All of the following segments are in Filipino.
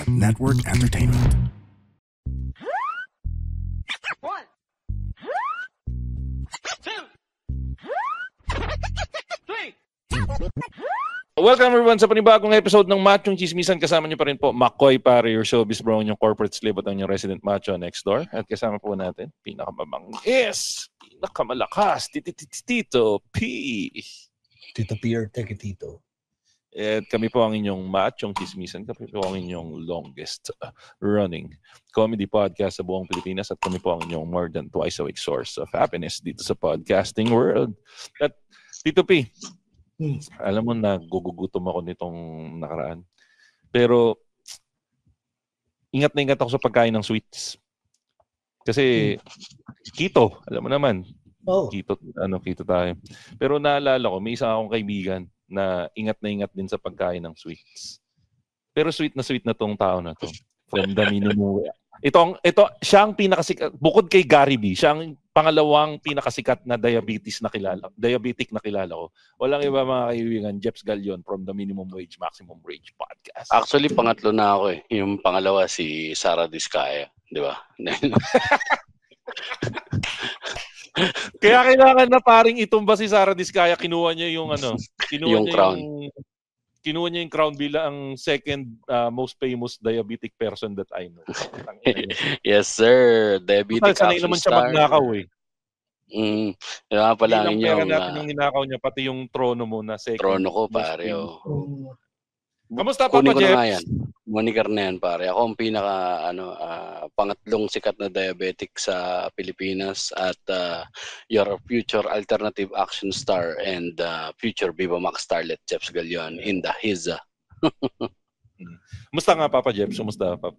Network Entertainment. One, two, three. Welcome everyone sa panibagong episode ng Machong Chismisan. Kasama niyo pa rin po McCoy Pare, your showbiz bro, yung corporate slave at ang yung resident macho next door. At kasama po natin, pinakamabangis, pinakamalakas, Tito P. Tito Pierre, take it, Tito. At kami po ang inyong Machong Chismisan. Kami po ang inyong longest running comedy podcast sa buong Pilipinas. At kami po ang inyong more than twice a week source of happiness dito sa podcasting world. At Tito P, alam mo na gugugutom ako nitong nakaraan. Pero ingat na ingat ako sa pagkain ng sweets. Kasi keto, alam mo naman. Keto tayo. Pero naalala ko, may isa akong kaibigan na ingat din sa pagkain ng sweets. Pero sweet na tong tao na to. From the minimum. Ito siya ang pinakasikat, bukod kay Gary B, siya ang pangalawang pinakasikat na diabetic na kilala ko. Walang iba mga kaibigan, Jeps Galion from the Minimum Wage, Maximum Wage Podcast. Actually, pangatlo na ako eh. Yung pangalawa si Sara Diskaya, di ba? Kaya kailangan na paring itumba si Sara Diskaya, kinuha niya yung crown. Kinuha niya yung crown bilang second most famous diabetic person that I know. Yes, sir. Diabetic sanay naman siya magnakaw eh. Kaya pala ang pera natin yung ninakaw niya, pati yung trono mo na second. Trono ko, pare. Kamusta, Papa Jeff? Moniker na yan, pare. Ako ang pinaka pangatlong sikat na diabetic sa Pilipinas at your future alternative action star and future Viva Max starlet Jeps Galion in the Hiza. Musta nga, Papa Jeps? Musta, Papa?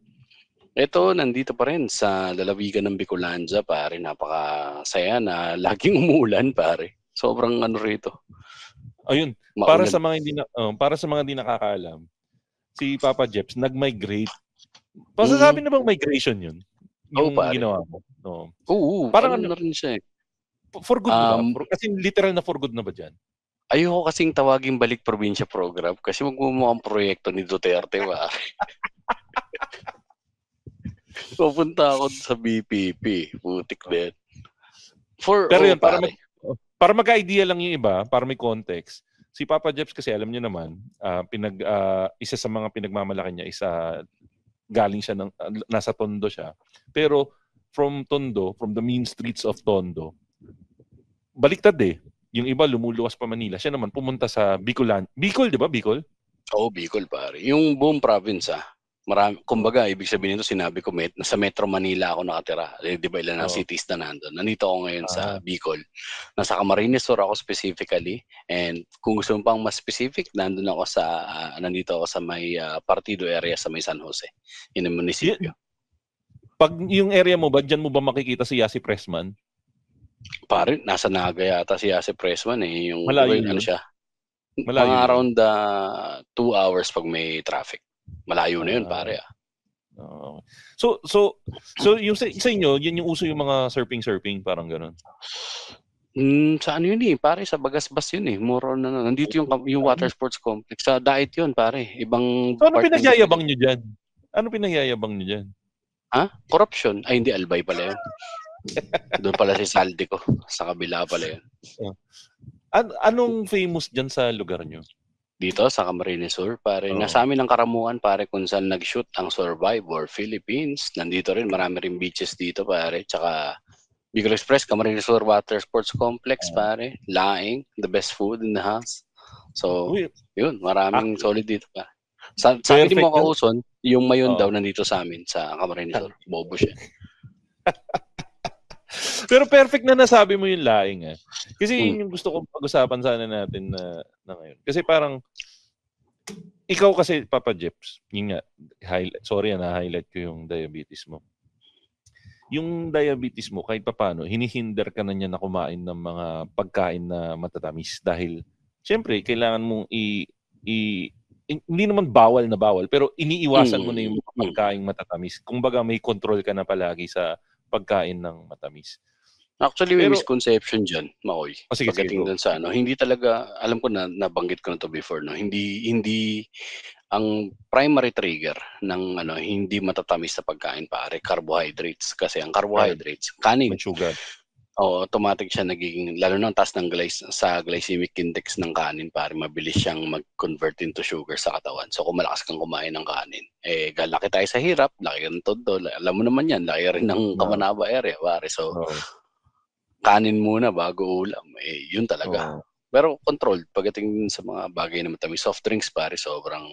Ito, nandito pa rin sa lalawigan ng Bicolandia, pare. Napakasaya na laging umuulan, pare. Sobrang rito. Ayun, para sa mga hindi nakakaalam, si Papa Jeps nag-migrate. Pasasabi na bang migration yun? Yung ginawa mo? No. Oo, parang na rin siya eh. For good na ba? Kasi literal na for good na ba dyan? Ayoko kasing tawagin balik probinsya program kasi magmumukhang proyekto ni Duterte, ba? Pupunta ako sa BPP. Putik din. Pero yun, para mag-idea lang yung iba, para may context, si Papa Jeps kasi alam niyo naman, isa sa mga pinagmamalaki niya, galing siya, nasa Tondo siya. Pero from the mean streets of Tondo, baliktad eh. Yung iba lumuluwas pa Manila. Siya naman pumunta sa Bicolan. Bicol, di ba? Bicol? Oo, Bicol, pare. Yung buong province, kumbaga, ibig sabihin nito, sinabi ko, sa Metro Manila ako nakatira. Di ba ilan ang cities na nandun? Nandito ako ngayon sa Bicol. Nasa Camarines Sur ako specifically. And kung gusto mo pang mas specific, nandito ako sa may partido area sa may San Jose. Yun ang munisipyo. Pag yung area mo ba, dyan mo ba makikita si Yasi Pressman? Pare, nasa Naga yata si Yasi Pressman eh. Yung, malayo ano siya? Malayo mga around 2 hours pag may traffic. Malayo na yun, pare. So yung sa inyo, yun yung uso yung mga surfing, parang gano'n? Sa ano yun eh, pare, sa Bagasbas yun eh. More on nandito yung water sports complex. Sa Diet yun, pare. Ibang so ano pinagyayabang nyo dyan? Ha? Corruption? Ay, hindi, Albay pala yun. Doon pala si Saldi ko. Sa kabila pala yun. Anong famous dyan sa lugar nyo? Dito sa Camarines Sur, pare. Nasa amin ang Karamuan, pare, kung saan nag-shoot ang Survivor Philippines. Nandito rin, marami rin beaches dito, pare. Tsaka Bicol Express, Camarines Sur Water Sports Complex, pare. Laing, the best food in the house. So, yun, maraming solid dito, pare. Sabi ni mo Kauson, yung mayon daw nandito sa amin, sa Camarines Sur. Bobo siya. Pero perfect na nasabi mo yung laing eh. Kasi yun yung gusto kong pag-usapan sana natin na ngayon. Kasi parang ikaw kasi, Papa Jeps, yun nga, na-highlight ko yung diabetes mo. Yung diabetes mo, kahit paano, hinihinder ka na niya na kumain ng mga pagkain na matatamis dahil syempre, kailangan mong hindi naman bawal, pero iniiwasan mo na yung pagkain matatamis. Kumbaga may control ka na palagi sa pagkain ng matamis. Actually, may misconception dyan, Maoy. Pagdating doon sa hindi talaga, alam ko na nabanggit ko na to before, no? Hindi ang primary trigger ng hindi matatamis na pagkain pare, carbohydrates. Kasi ang carbohydrates, kanin, May sugar. automatic siya nagiging, lalo na ang taas ng sa glycemic index ng kanin pare, mabilis siyang mag-convert into sugar sa katawan. So kung malakas kang kumain ng kanin, laki tayo sa hirap, laki ng todo, alam mo naman yan, laki rin ng Kamanaba area pare. So kanin muna bago ulam, yun talaga. Pero controlled pagdating sa mga bagay na matamis. Soft drinks pare, sobrang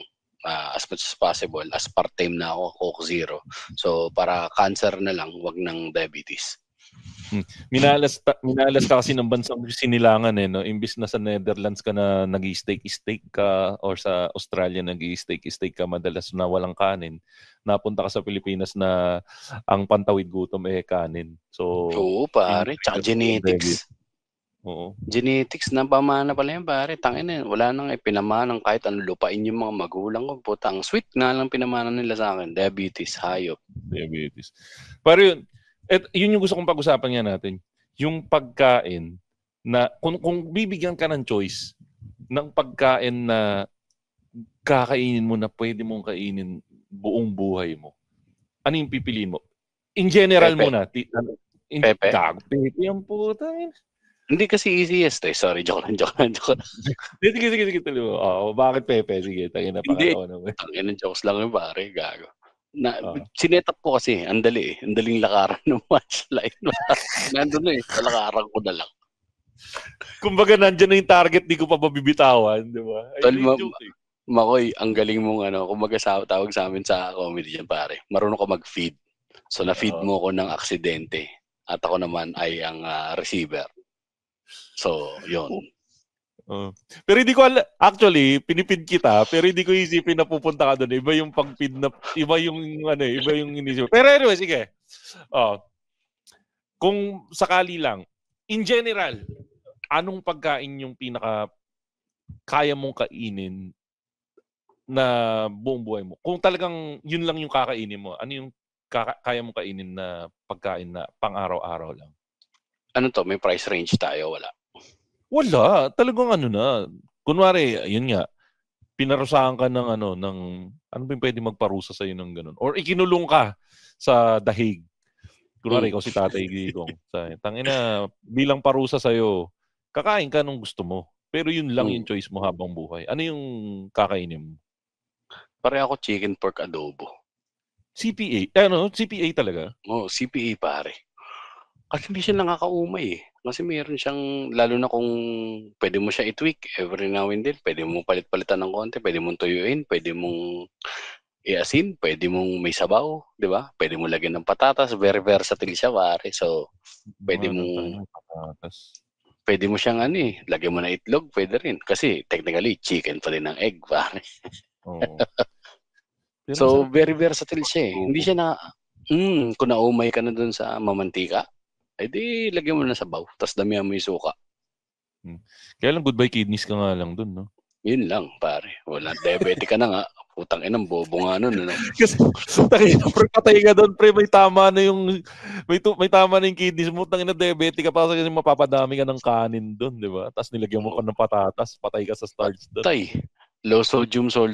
as much as possible, aspartame na ako, Coke Zero. So para cancer na lang, wag ng diabetes. Minalas ka kasi ng bansang sinilangan no? Imbis na sa Netherlands ka na nag-steak ka or sa Australia nag-steak ka madalas na walang kanin. Napunta ka sa Pilipinas na ang pantawid gutom kanin. So oo pare, tsaka genetics. Oo. Genetics na pamana pala yan pare. Tangina, wala nang pinamana ng kahit ano, lupain yung mga magulang ko. Putang sweet nga lang pinamana nila sa akin. Diabetes, hayop. Diabetes. Pero yun yung gusto kong pag-usapan nga natin. Yung pagkain na kung bibigyan ka ng choice ng pagkain na kakainin mo na pwede mong kainin buong buhay mo, ano yung pipiliin mo? In general Pepe. muna. Pepe? Pepe yung puta. Hindi kasi easiest Sorry, joke lang. Sige. Bakit Pepe? Sige, tangin na pakalawa naman. Tangin ng jokes lang yung pare, gago. Sinetap ko kasi, ang daling lakaran ng punchline. Nandun na sa lakaran ko na lang. Kumbaga nandyan na yung target, di ko pa mabibitawan, di ba? Makoy, ang galing mong kumbaga tawag sa amin sa comedy dyan pare, marunong ka mag-feed. So na-feed mo ko ng aksidente at ako naman ay ang receiver. So, yun. Pero hindi ko actually, pinipid kita, pero hindi ko isipin na pupunta ka doon. Iba yung pag-feed na, iba yung inisip. Pero anyway, sige. Kung sakali lang, in general, anong pagkain yung pinaka kaya mong kainin na buong buhay mo? Kung talagang yun lang yung kakainin mo, ano yung kaya mong kainin na pagkain na pang-araw-araw lang? Ano to? May price range tayo? Wala. Wala. Talagang na. Kunwari, yun nga, pinarusahan ka ng ano ba yung pwede magparusa sa'yo ng ganun? Or ikinulong ka sa dahig. Kunwari, ikaw si Tatay Gigong. Tangina, bilang parusa sa'yo, kakain ka nung gusto mo. Pero yun lang yung choice mo habang buhay. Ano yung kakainin mo? Pare ako chicken pork adobo. CPA? CPA talaga? Oo, CPA pare. Kasi hindi siya nakakaumay Kasi meron siyang, lalo na kung pwede mo siya i-tweak every now and then, pwede mo palit-palitan ng konti, pwede mong tuyuin, pwede mong i-asin, pwede mong may sabaw, di ba? Pwede mo lagyan ng patatas, very versatile siya pare. So, pwede mo siyang lagyan mo na itlog, pwede rin. Kasi technically, chicken pa din ang egg pare. Oo. So, very versatile siya Hindi siya na, kung naumay ka na dun sa mamantika, di lagyan mo na sabaw, tapos damihan mo yung suka. Kaya lang goodbye kidneys ka nga lang dun, no? Yun lang, pare. Wala, diabetic ka na nga. Putang inang bobo nga nun, Kasi, pre, patay ka doon, pre, may tama na yung kidneys mo, tangina diabetic ka pa kasi mapapadami ka ng kanin doon, di ba? Tapos nilagyan mo pa ng patatas, patay ka sa starch doon. Patay. Low sodium soy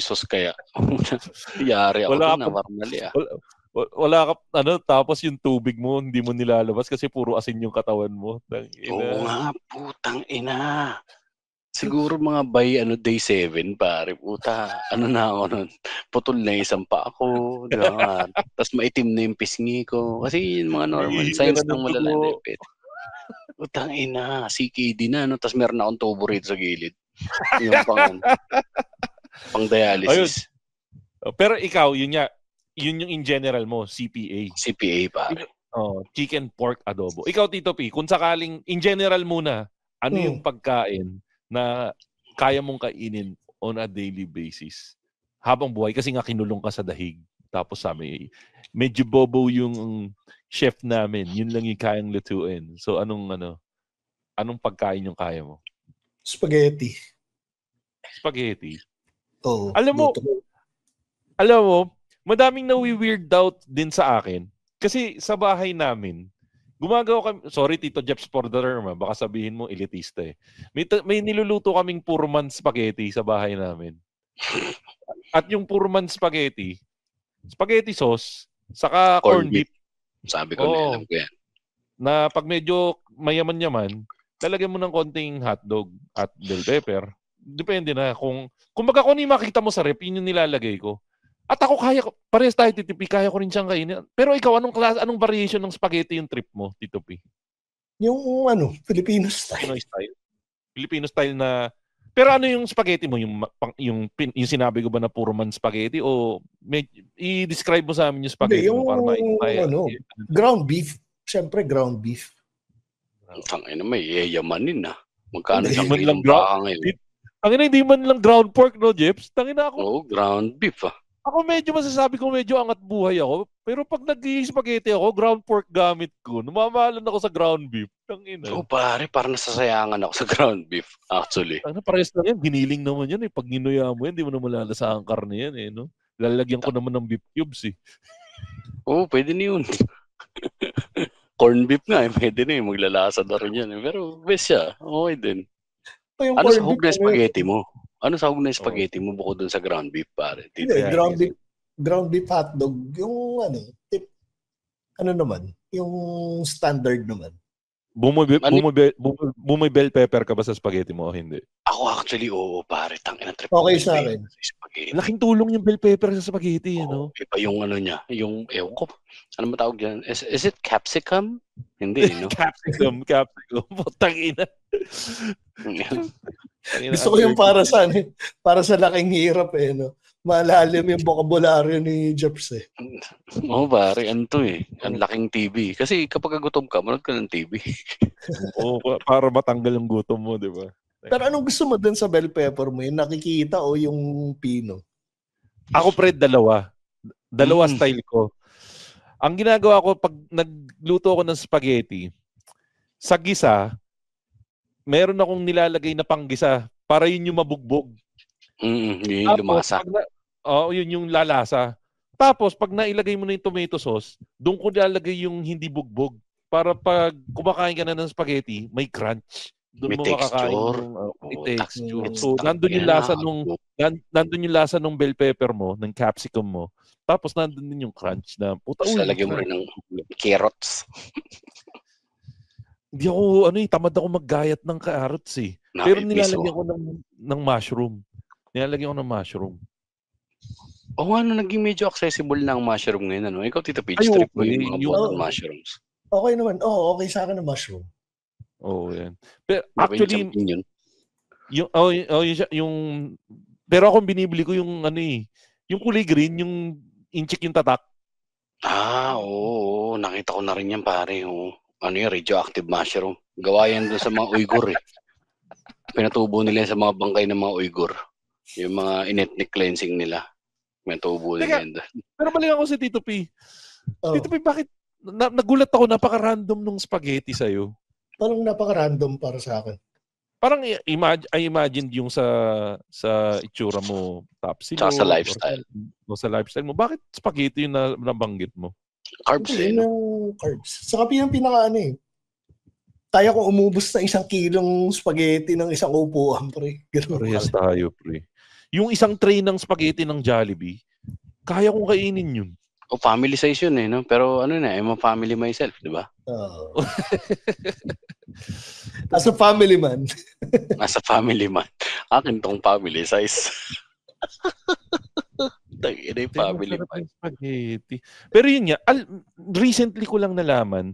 sauce kaya. Yari ako doon, normally Wala ka, tapos yung tubig mo, hindi mo nilalabas kasi puro asin yung katawan mo. Oo nga, putang ina. Siguro mga by day 7, pare. Puta, na ako nun. Putol na isang pa ako. Diba? Tapos maitim na yung pisngi ko. Kasi yung mga normal signs ng malala. Putang ina, CKD na. Tapos meron akong tubo rito sa gilid. Yung pang dialysis. Ayun. Pero ikaw, yun yung in general mo, CPA. CPA, pare. Chicken pork adobo. Ikaw, Tito P, kung sakaling in general muna, ano yung pagkain na kaya mong kainin on a daily basis habang buhay? Kasi nga kinulong ka sa dahig. Tapos medyo bobo yung chef namin. Yun lang yung kayang lutuin. So anong pagkain yung kaya mo? Spaghetti. Oo. Alam mo, madaming nawi-weird out din sa akin. Kasi sa bahay namin, gumagawa kami, sorry Tito Jeps for the term, baka sabihin mo elitista May niluluto kaming puro man spaghetti sa bahay namin. At yung Pullman spaghetti sauce, saka corned beef. Sabi ko na, alam ko yan. Na pag medyo mayaman-yaman, lalagyan mo ng konting hotdog at bell pepper. Depende na kumbaga kung ano yung makita mo sa rep, yun yung nilalagay ko. At ako parehas tayo, Tito P, kaya ko rin siyang kainin. Pero ikaw, anong variation ng spaghetti yung trip mo, Tito P? Yung Filipino style. Filipino style na. Pero ano yung spaghetti mo? Yung sinabi ko ba na puro man spaghetti? O i-describe mo sa amin yung spaghetti mo para ground beef. Siyempre, ground beef. Tangina, may yayamanin na. Magkano siyang lang baka ngayon? Tangina, hindi man lang ground pork, no, Jeps? Tangina ako. Oo, ground beef Ako medyo masasabi ko medyo angat buhay ako. Pero pag nag-spaghetti ako, ground pork gamit ko. Namamahalan ako sa ground beef. Tangina. Oo, pare, parang nasasayangan ako sa ground beef, actually. Parehas lang yan. Giniling naman yan. Pag ginuya mo yan, di mo na malalasa ang karne yan. No? Lalagyan ko naman ng beef cubes. Oo, pwede na yun. Corn beef nga, pwede na yun. Maglalasa na rin yan. Pero best siya. Okay din. Ano sa hug na spaghetti mo? Ano sa hug na spaghetti mo bukod dun sa ground beef, pare? Ground beef hotdog. Yung naman, yung standard naman. Bumibel pepper ka ba sa spaghetti mo o hindi? Ako actually, oo, pare. Tangina trip. Okay sa akin. Laking tulong yung bell pepper sa spaghetti, no? Iba yung niya, yung, ewan ko, ano matawag yan? Is it capsicum? Hindi, no? Capsicum. Putangina. Gusto ko yung para sa laking hirap, no? Malalim yung bokabularyo ni Jeps, Oo, pare, ang laking TV. Kasi kapag gutom ka, manood ka ng TV. Oo, para matanggal yung gutom mo, di ba? Pero anong gusto mo dun sa bell pepper mo? Yung nakikita o yung pino? Ako, dalawa. Dalawa style ko. Ang ginagawa ko pag nagluto ako ng spaghetti, sa gisa, meron akong nilalagay na panggisa para yun yung mabugbog. Yun yung lumasa. Yun yung lalasa. Tapos, pag nailagay mo na yung tomato sauce, doon ko nilalagay yung hindi bugbog. Para pag kumakain ka na ng spaghetti, may crunch. Doon mo makakain yung texture. So, nandun yung lasa nung bell pepper mo, ng capsicum mo. Tapos, nandun din yung crunch na tapos lalagyan mo rin ng carrots. Hindi ako, tamad ako maggayat ng carrots Pero nilalagyan ko ng mushroom. Oo, naging medyo accessible na ang mushroom ngayon, Ikaw, Tito Pidge, trip mo yung mga bottle mushrooms. Okay naman. Okay sa akin ang mushroom. Oo, yan. Pero actually, pero ako binibili ko yung yung kulay green, yung inchik yung tatak. Oo. Nakita ko na rin yan, pare. Radioactive mushroom. Gawa yan doon sa mga Uyghur, Pinatubo nila sa mga bangkay ng mga Uyghur. Yung mga ethnic cleansing nila. Pinatubo nila yan doon. Pero balik ako si Tito P. Tito P, bakit nagulat ako, napaka-random nung spaghetti sa'yo? Parang napaka-random para sa akin. Parang I imagine yung sa itsura mo, tapsilo. Tsaka sa lifestyle. Sa lifestyle mo. Bakit spaghetti yung nabanggit mo? Carbs, carbs. Saka yung pinaka kaya ko umubos ng 1 kilong spaghetti ng isang upuan, pre. Parehas tayo, pre. Yung isang tray ng spaghetti ng Jollibee, kaya kong kainin yun. Family size yun no? Pero I'm a family myself, di ba? As a family man. Akin tong family size. Tangina yung family man. Spaghetti. Pero yun nga, recently ko lang nalaman,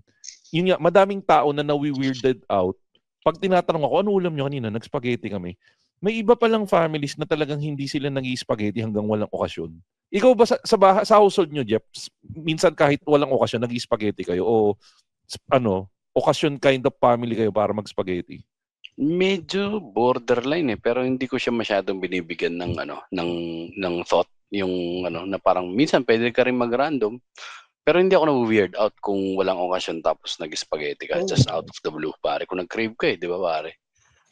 yun nga, madaming tao na nawi-weirded out. Pag tinatanong ako, ano ulam nyo kanina? Nag-spaghetti kami. May iba palang families na talagang hindi sila nag-i-spaghetti hanggang walang okasyon. Ikaw ba sa household nyo, Jeff, minsan kahit walang okasyon, nag-i-spaghetti kayo? O okasyon kind of family kayo para mag-spaghetti? Medyo borderline pero hindi ko siya masyadong binibigyan ng thought. Yung na parang minsan pwede ka rin mag-random. Pero hindi ako na-weird out kung walang okasyon tapos nag-spaghetti ka just out of the blue, pare. Kung nag-crave ka di ba, pare?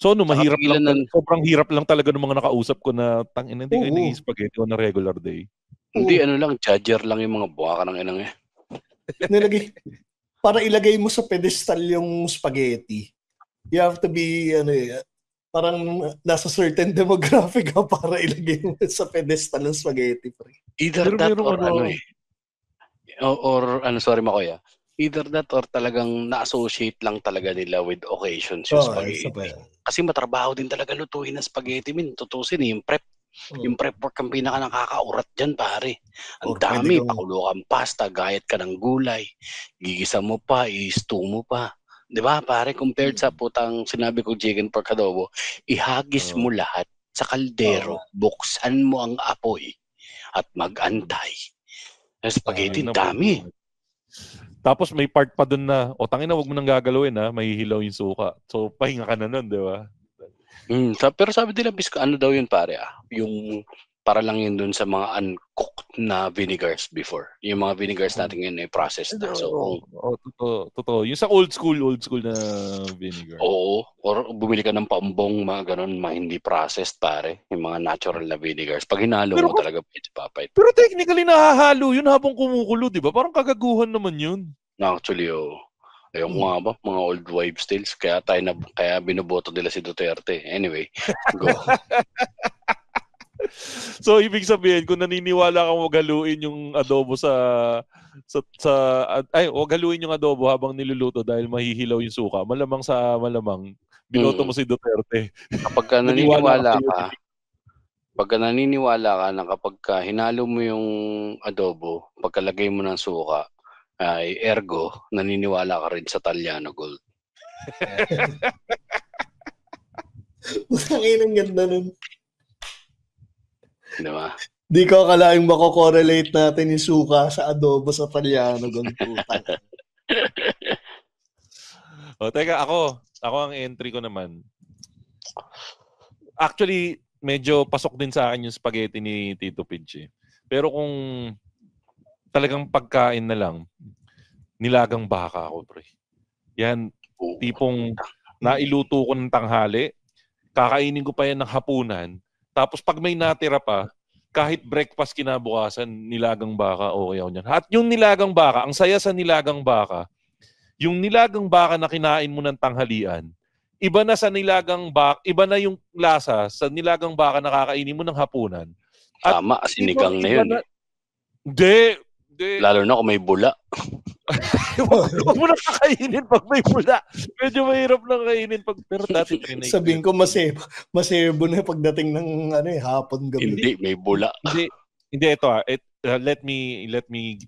So, mahirap lang, sobrang hirap lang talaga ng mga nakausap ko na hindi kayo nag-spaghetti on a regular day. Hindi, judger lang yung mga buha ka ng inang para ilagay mo sa pedestal yung spaghetti, you have to be, parang nasa certain demographic ka para ilagay mo sa pedestal ng spaghetti, pre. Either Pero that merong or ano, sorry Makoya. Either that or talagang na-associate lang talaga nila with occasions yung spaghetti. Isa pa yan. Kasi matrabaho din talaga lutuin ng spaghetti, tutusin yung prep. Yung prep work ang pinaka nakakaurat dyan, pare. Ang Or dami, pwede kang- pakulo kang pasta, gayat ka ng gulay, gigisa mo pa, i-stew mo pa. 'Di ba, pare, compared sa putang sinabi ko chicken pork adobo, ihagis mo lahat sa kaldero, buksan mo ang apoy at mag-antay. Spaghetti, Tangina, dami. Tapos may part pa dun na, tangina, wag mo nang gagalawin ha, mahihilaw yung suka. So, pahinga ka na nun, di ba? Pero sabi nila, ano daw yun pare yung para lang yun dun sa mga uncooked na vinegars before. Yung mga vinegars natin yun ay processed na. So, Totoo. Yung sa old school na vinegar. oo, or bumili ka ng pambong, mga ganun, mga hindi processed pare. Yung mga natural na vinegars. Pag hinalo mo talaga, pwede papait. Pero technically, nahahalo yun habang kumukulo, di ba? Parang kagaguhan naman yun. Actually, ayun nga ba, mga old wives tales. Kaya binoboto nila si Duterte. Anyway, go. So, ibig sabihin, kung naniniwala kang wag haluin yung adobo wag haluin yung adobo habang niluluto dahil mahihilaw yung suka, malamang binoto mo si Duterte. Pagka naniniwala ka na kapag hinalo mo yung adobo, pagkalagay mo ng suka, ay ergo, naniniwala ka rin sa Taliano Gold. Ang ganda nun. Diba? Di ko akalaing mako-correlate natin yung suka sa adobo sa Taliano. Teka, ako ang entry ko naman. Actually, medyo pasok din sa akin yung spaghetti ni Tito Pidge. Pero kung talagang pagkain na lang, nilagang baka ako, pre. Yan, tipong nailuto ko ng tanghali, kakainin ko pa yan ng hapunan, tapos pag may natira pa, kahit breakfast kinabukasan, nilagang baka, okay ako niyan. At yung nilagang baka, ang saya sa nilagang baka, yung nilagang baka na kinain mo ng tanghalian, iba na yung lasa sa nilagang baka na kakainin mo ng hapunan. At tama, sinigang na yun. Hindi. Lalo na kung may bula. Huwag mo na kakainin pag may bula. Medyo mahirap lang kainin pero dati trinay. Sabihin ko masebo na pagdating ng hapon gabi. Hindi, may bula. Hindi ito let me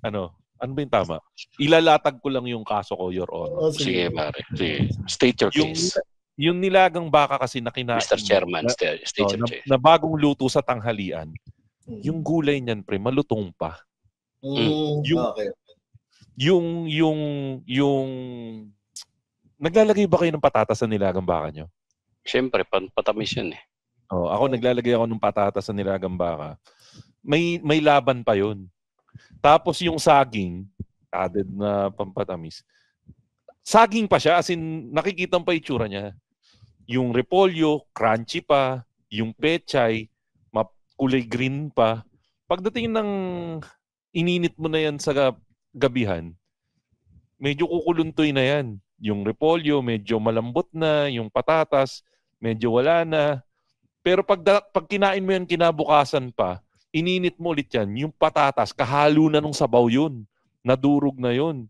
ano ba yung tama? Ilalatag ko lang yung kaso ko, Your Honor. Sige, pare. Sige. State your case. Yung nilagang baka kasi na kinain. Mr. Chairman, state your case. Na bagong luto sa tanghalian, yung gulay niyan, pre, malutong pa. Okay. Yung naglalagay ba kayo ng patatas sa nilagang baka nyo? Siyempre, patamis yun eh. Ako naglalagay ako ng patatas sa nilagang baka. May laban pa yun. Tapos yung saging, added na pampatamis. Saging pa siya, as in nakikita mo pa itsura niya. Yung repolyo, crunchy pa. Yung pechay, kulay green pa. Pagdating ng ininit mo na yan sa gabihan, medyo kukuluntoy na yan. Yung repolyo, medyo malambot na. Yung patatas, medyo wala na. Pero pag kinain mo yan kinabukasan pa, ininit mo ulit yan. Yung patatas, kahalo na nung sabaw yun. Nadurog na yun.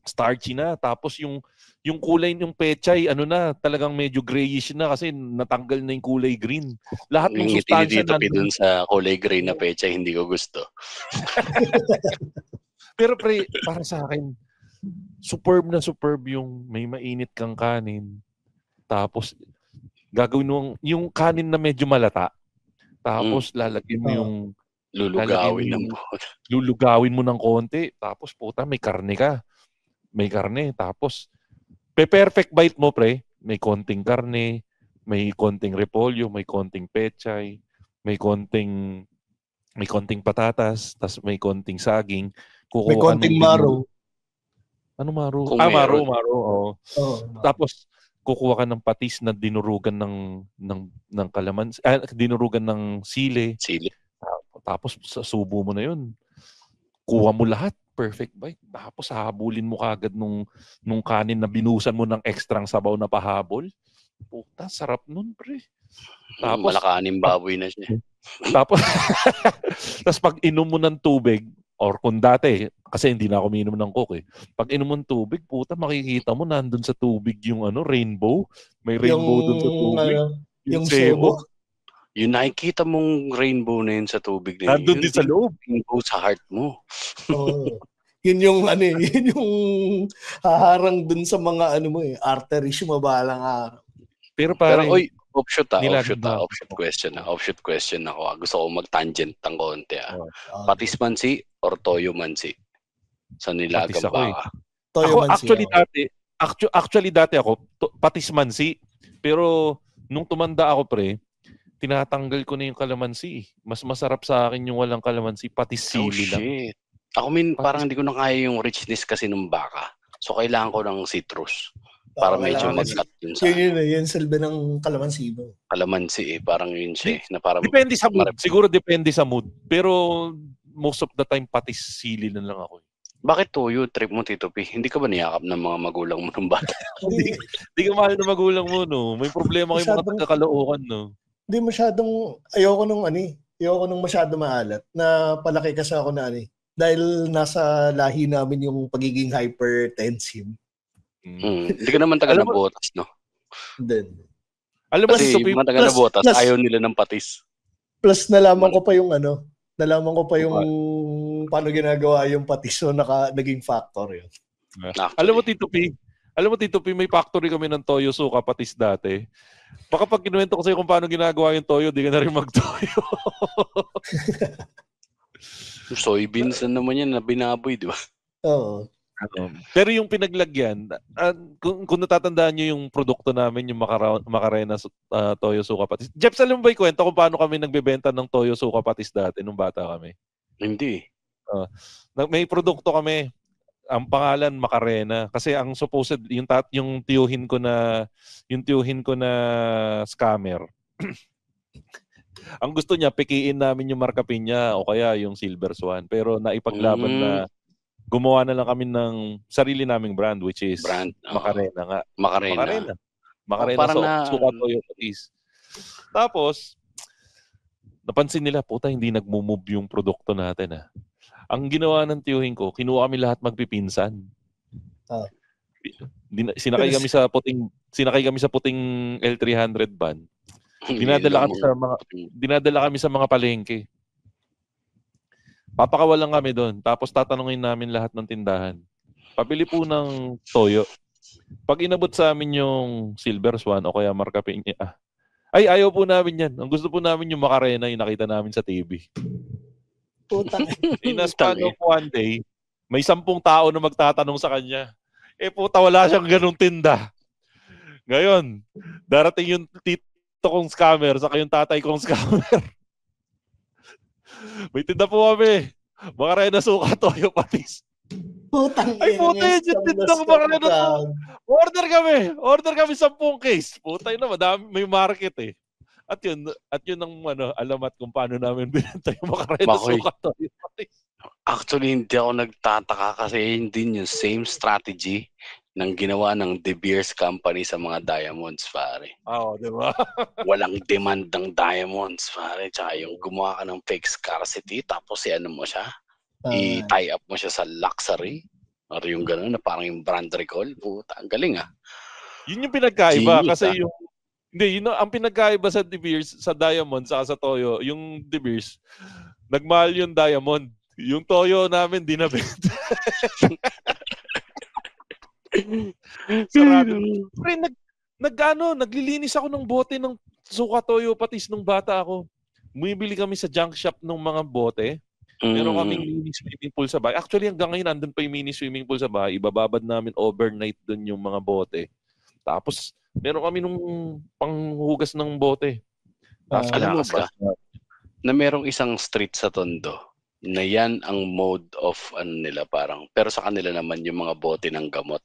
Starchy na. Tapos yung kulay ng pechay, talagang medyo grayish na kasi natanggal na yung kulay green. Lahat ng sustansya na dun sa kulay green na pechay, hindi ko gusto. Pero pre, para sa akin, superb na superb yung may mainit kang kanin. Tapos, gagawin mo yung kanin na medyo malata. Tapos, lalagyan mo yung lulugawin mo ng konti. Tapos, puta, may karne ka. May karne. Tapos, perfect bite mo, pre. May konting karne, may konting repolyo, may konting pechay, may konting patatas, tas may konting saging. May konting maro. Ano maro? Maro. Tapos kukuha ka ng patis na dinurugan ng kalamansi, dinurugan ng sili. Tapos subo mo na 'yun. Kuha mo lahat. Perfect bite. Tapos hahabulin mo kagad nung kanin na binusan mo ng ekstrang sabaw na pahabol. Puta, sarap nun, pre. Tapos, Malakaning baboy na siya. tapos, tapos pag inom mo ng tubig, or kung dati, kasi hindi na ako minom ng Coke eh. Pag inom mo ng tubig, puta, makikita mo nandun sa tubig yung rainbow. May rainbow dun sa tubig. Yung sebo. sebo. Yung nakikita mong rainbow na yun sa tubig na Nandun din sa loob. Rainbow sa heart mo. Oo. Yun yung yun yung haharang dun sa mga arteries mo balang araw. Pero oy, offshoot question ako. Gusto ko mag-tangent ng konti. Patis mansi or toyo mansi? Sa nilagang baka. Toyo mansi. Actually dati ako patis mansi. Pero nung tumanda ako, pre, tinatanggal ko na yung kalamansi. Mas masarap sa akin yung walang kalamansi, patis sili lang. Shit. Ako parang hindi ko na kaya yung richness kasi ng baka. So kailangan ko ng citrus. Para medyo mag-cut yun sa... Yun silbi ng kalamansi mo. Kalamansi parang yun siya na parang... Depende sa mood. Siguro depende sa mood. Pero most of the time, patis sili na lang ako. Bakit toyo trip mo, Tito P? Hindi ka ba niyakap ng mga magulang mo ng bata? Hindi ka mahal na magulang mo, no? May problema kayo mga taga-Caloocan, no? Hindi masyadong... Ayoko nung masyado maalat na palaki kasi ako na dahil nasa lahi namin yung pagiging hypertensive. Hindi ka naman taga Nabotas, no? Then, alam mo, kasi mga taga Nabotas, ayaw nila ng patis. Plus, nalaman ko pa yung paano ginagawa yung patis, so naging factor yun. Alam mo, Tito P, may factory kami ng toyo suka patis dati. Baka pag kinuwento ko sa'yo kung paano ginagawa yung toyo, di ka na rin mag-toyo. Soybeans na naman yan na binaboy, di ba? Oo. Pero yung pinaglagyan, kung natatandaan nyo yung produkto namin, yung Macarena toyo suka patis. Jeps, alam mo ba yung kwento kung paano kami nagbebenta ng toyo suka patis dati nung bata kami? Hindi. May produkto kami. Ang pangalan Macarena kasi ang supposed yung tiyuhin ko na scammer. Ang gusto niya pikiin namin yung Marca Piña o kaya yung Silver Swan, pero naipaglaban na gumawa na lang kami ng sarili naming brand which is Macarena nga. Macarena suka toyo patis. Tapos napansin nila, puta, hindi nagmo-move yung produkto natin Ang ginawa ng tiyuhin ko, kinuha kami lahat magpipinsan. Sinakay kami sa puting L300 van. Dinadala kami sa mga palengke. Papakawalan kami doon. Tapos tatanungin namin lahat ng tindahan. Pabili po ng toyo. Pag inabot sa amin yung Silver Swan o kaya Marca Piña, ay ayaw po namin yan. Ang gusto po namin yung Macarena, yung nakita namin sa TV. Putang. In a span of one day, may 10 tao na magtatanong sa kanya. Puta, wala siyang ganung tinda. Ngayon, darating yung tito kong scammer saka yung tatay kong scammer. May tinda po kami. Macarena suka toyo patis. Putang. Ay, puta yun yung tinda ko Macarena to. Order kami 10 case. Puta yun na, madami, may market At yun ang alamat kung paano namin binenta yung Macarena suka toyo patis. Actually, hindi ako nagtataka kasi yun din yung same strategy ng ginawa ng De Beers Company sa mga diamonds, pare. Oo, di ba? Walang demand ng diamonds, pare. Tsaka yung gumawa ka ng fake scarcity, tapos mo siya, i-tie up mo siya sa luxury, or yung gano'n na parang yung brand recall. Puta, ang galing Yun yung pinagkaiba. Genius, kasi ang pinagkaiba sa De Beers, sa diamond, saka sa toyo, yung De Beers, nagmahal yung diamond. Yung toyo namin, di nabenta. Sarado. Pre, naglilinis ako ng bote ng suka toyo patis nung bata ako. Bumibili kami sa junk shop ng mga bote. Meron kaming mini swimming pool sa bahay. Actually, hanggang ngayon, nandun pa yung mini swimming pool sa bahay. Ibababad namin overnight dun yung mga bote. Tapos, meron kami nung panghugas ng bote. Alam mo ba, na merong isang street sa Tondo na yan ang mode of nila parang, pero sa kanila naman yung mga bote ng gamot.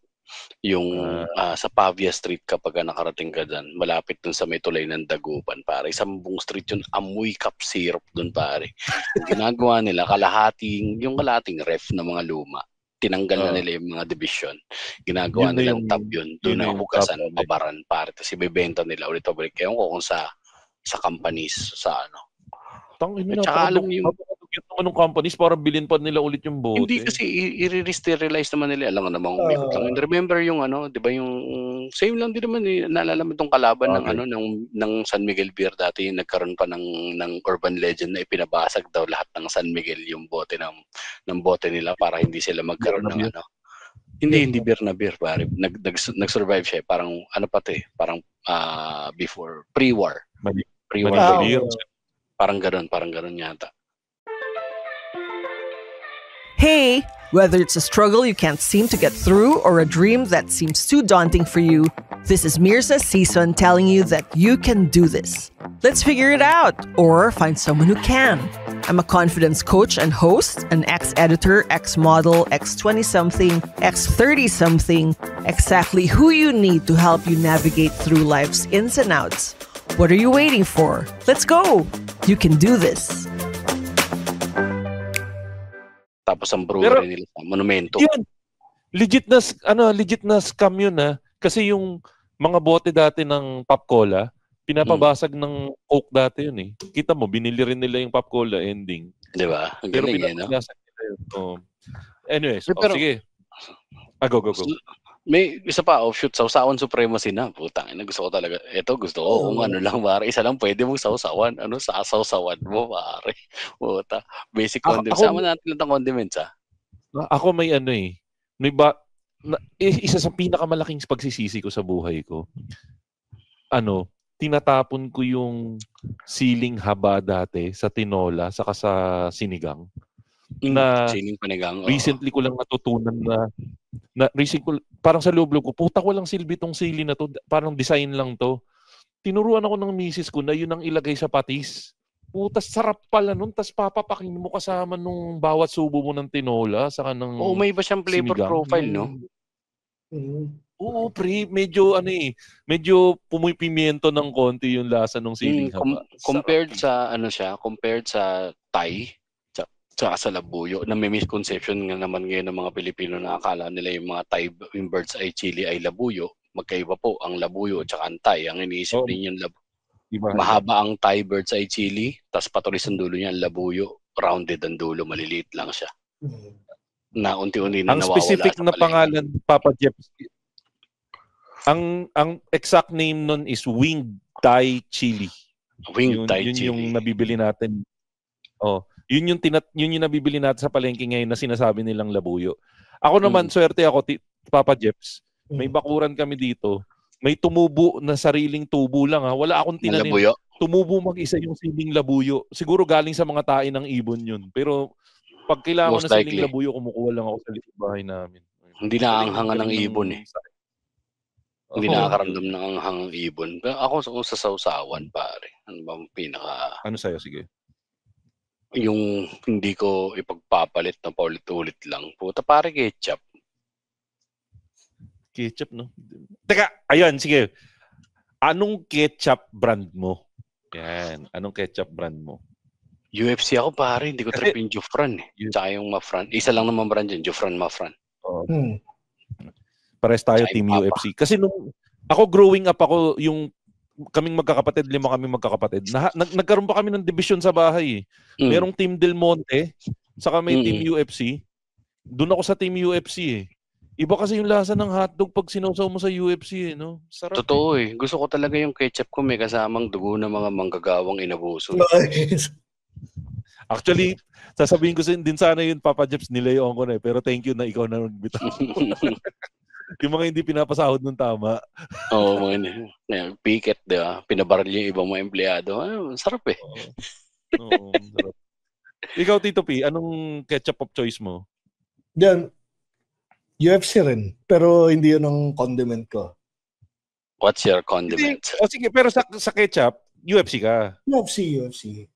Yung sa Pavia Street kapag nakarating ka dyan, malapit dun sa may tulay ng Dagupan, pare. Isang buong street yun, amoy cup syrup dun, pare. Yung ginagawa nila, kalahating ref na mga luma. tinanggal na nila yung mga division. Ginagawa nilang tab yun. Doon na hugasan, babaran, pare. Tapos ibebenta nila ulit-ulit. Kaya ko kung sa companies, sa ano. Tsaka alam niyo yung naman ng companies para bilhin pa nila ulit yung bote. Hindi kasi i-sterilize naman nila. Alam nga namang umikot lang. And remember yung ano, 'di ba yung same lang din naman naalala mo tong kalaban ng ano ng San Miguel Beer dati, nagkaroon pa ng urban legend na ipinabasag daw lahat ng San Miguel yung bote ng bote nila para hindi sila magkaroon ng ano. Hindi beer na beer, pare. Nag-survive siya parang ano pati, parang before pre-war. Pre-war beer. Parang ganoon yata. Hey, whether it's a struggle you can't seem to get through or a dream that seems too daunting for you, this is Mirza Season telling you that you can do this. Let's figure it out or find someone who can. I'm a confidence coach and host, an ex-editor, ex-model, ex-20-something, ex-30-something, exactly who you need to help you navigate through life's ins and outs. What are you waiting for? Let's go! You can do this. Tapos ang brewery nila sa Monumento. Yun. Legit na scam yun kasi yung mga bote dati ng Pop Cola, pinapabasag ng Coke dati yun eh. Kita mo, binili rin nila yung Pop Cola ending. Di ba? Pero pinapabasag nila yun. Anyways, sige. Go. May isa pa, offshoot, Sausawan Supremacy na. Putang ina, gusto ko talaga. Ito, gusto ko. Kung ano lang, pare. Isa lang pwede mong sausawan. Ano, sasawsawan mo, pare. Puta. Basic condiments. Sama natin lang ang condiments, Ako may isa sa pinakamalaking pagsisisi ko sa buhay ko. Tinatapon ko yung siling haba dati sa tinola saka sa sinigang. Siling panigang. Recently ko lang natutunan parang sa loob ko, puta ko lang silbi tong sili na to, parang design lang to. Tinuruan ako ng misis ko na yun ang ilagay sa patis. Puta, sarap pala nun, tas papapakin mo kasama nung bawat subo mo ng tinola, saka ng may iba siyang flavor sinigang. Profile, no? Oo, pre, medyo pumipimiento ng konti yung lasa ng siling haba. Compared sa Thai, tsaka sa labuyo, na may misconception nga naman ngayon ng mga Pilipino na akala nila yung mga Thai, yung bird's eye chili ay labuyo. Magkaiba po ang labuyo at ang Thai. Ang iniisip din yung mahaba ang Thai bird's eye chili, tas patulis ang dulo niya, ang labuyo, rounded ang dulo, maliliit lang siya. Na unti-unti na nawawala. Ang specific na pangalan, Papa Jeff, ang exact name nun is winged Thai chili. Winged Thai chili. Yun yung nabibili natin. Yun yung nabibili natin sa palengke ngayon na sinasabi nilang labuyo. Ako naman, swerte ako, Papa Jeps. May bakuran kami dito. May tumubo na sariling tubo lang. Wala akong tinanim. Labuyo? Tumubo mag-isa yung siling labuyo. Siguro galing sa mga tae ng ibon yun. Pero pag kailangan ng siling labuyo, kumukuha lang ako sa bahay namin. Hindi naanghangan ng ibon eh. Hindi nakakaramdam ng anghang ng ibon. Pero ako sa sausawan, pare. Ano ba pinaka... Ano sa'yo? Sige. Yung hindi ko ipagpapalit na paulit-ulit lang. Puta, pare ketchup. Ketchup, no? Teka, ayun, sige. Anong ketchup brand mo? Yan. Anong ketchup brand mo? UFC ako, pare. Hindi ko trip yung Jufran eh. Tsaka yung Mafran. Isa lang naman brand yun. Jufran, Mafran. Pares tayo, Team Papa. UFC. Kasi nung ako growing up ako, yung kaming magkakapatid, 5 kami magkakapatid. Nagkaroon pa kami ng division sa bahay. Merong Team Del Monte, saka may Team UFC. Doon ako sa Team UFC eh. Iba kasi yung lasa ng hotdog pag sinawsaw mo sa UFC eh, no? Sarap. Totoo eh. Gusto ko talaga yung ketchup ko may kasamang dugo ng mga manggagawang inabuso. Actually, sasabihin ko din sana yun, Papa Jeps, nilayoan ko na eh. Pero thank you na ikaw na nagbitaw. Yung mga hindi pinapasahod ng tama. Oo, mga picket, di ba? Pinabaril yung ibang mga empleyado. Sarap eh. Oo, sarap. Ikaw, Tito P, anong ketchup of choice mo? Yan, UFC rin. Pero hindi yun ang condiment ko. What's your condiment? Sige, pero sa ketchup, UFC ka. UFC.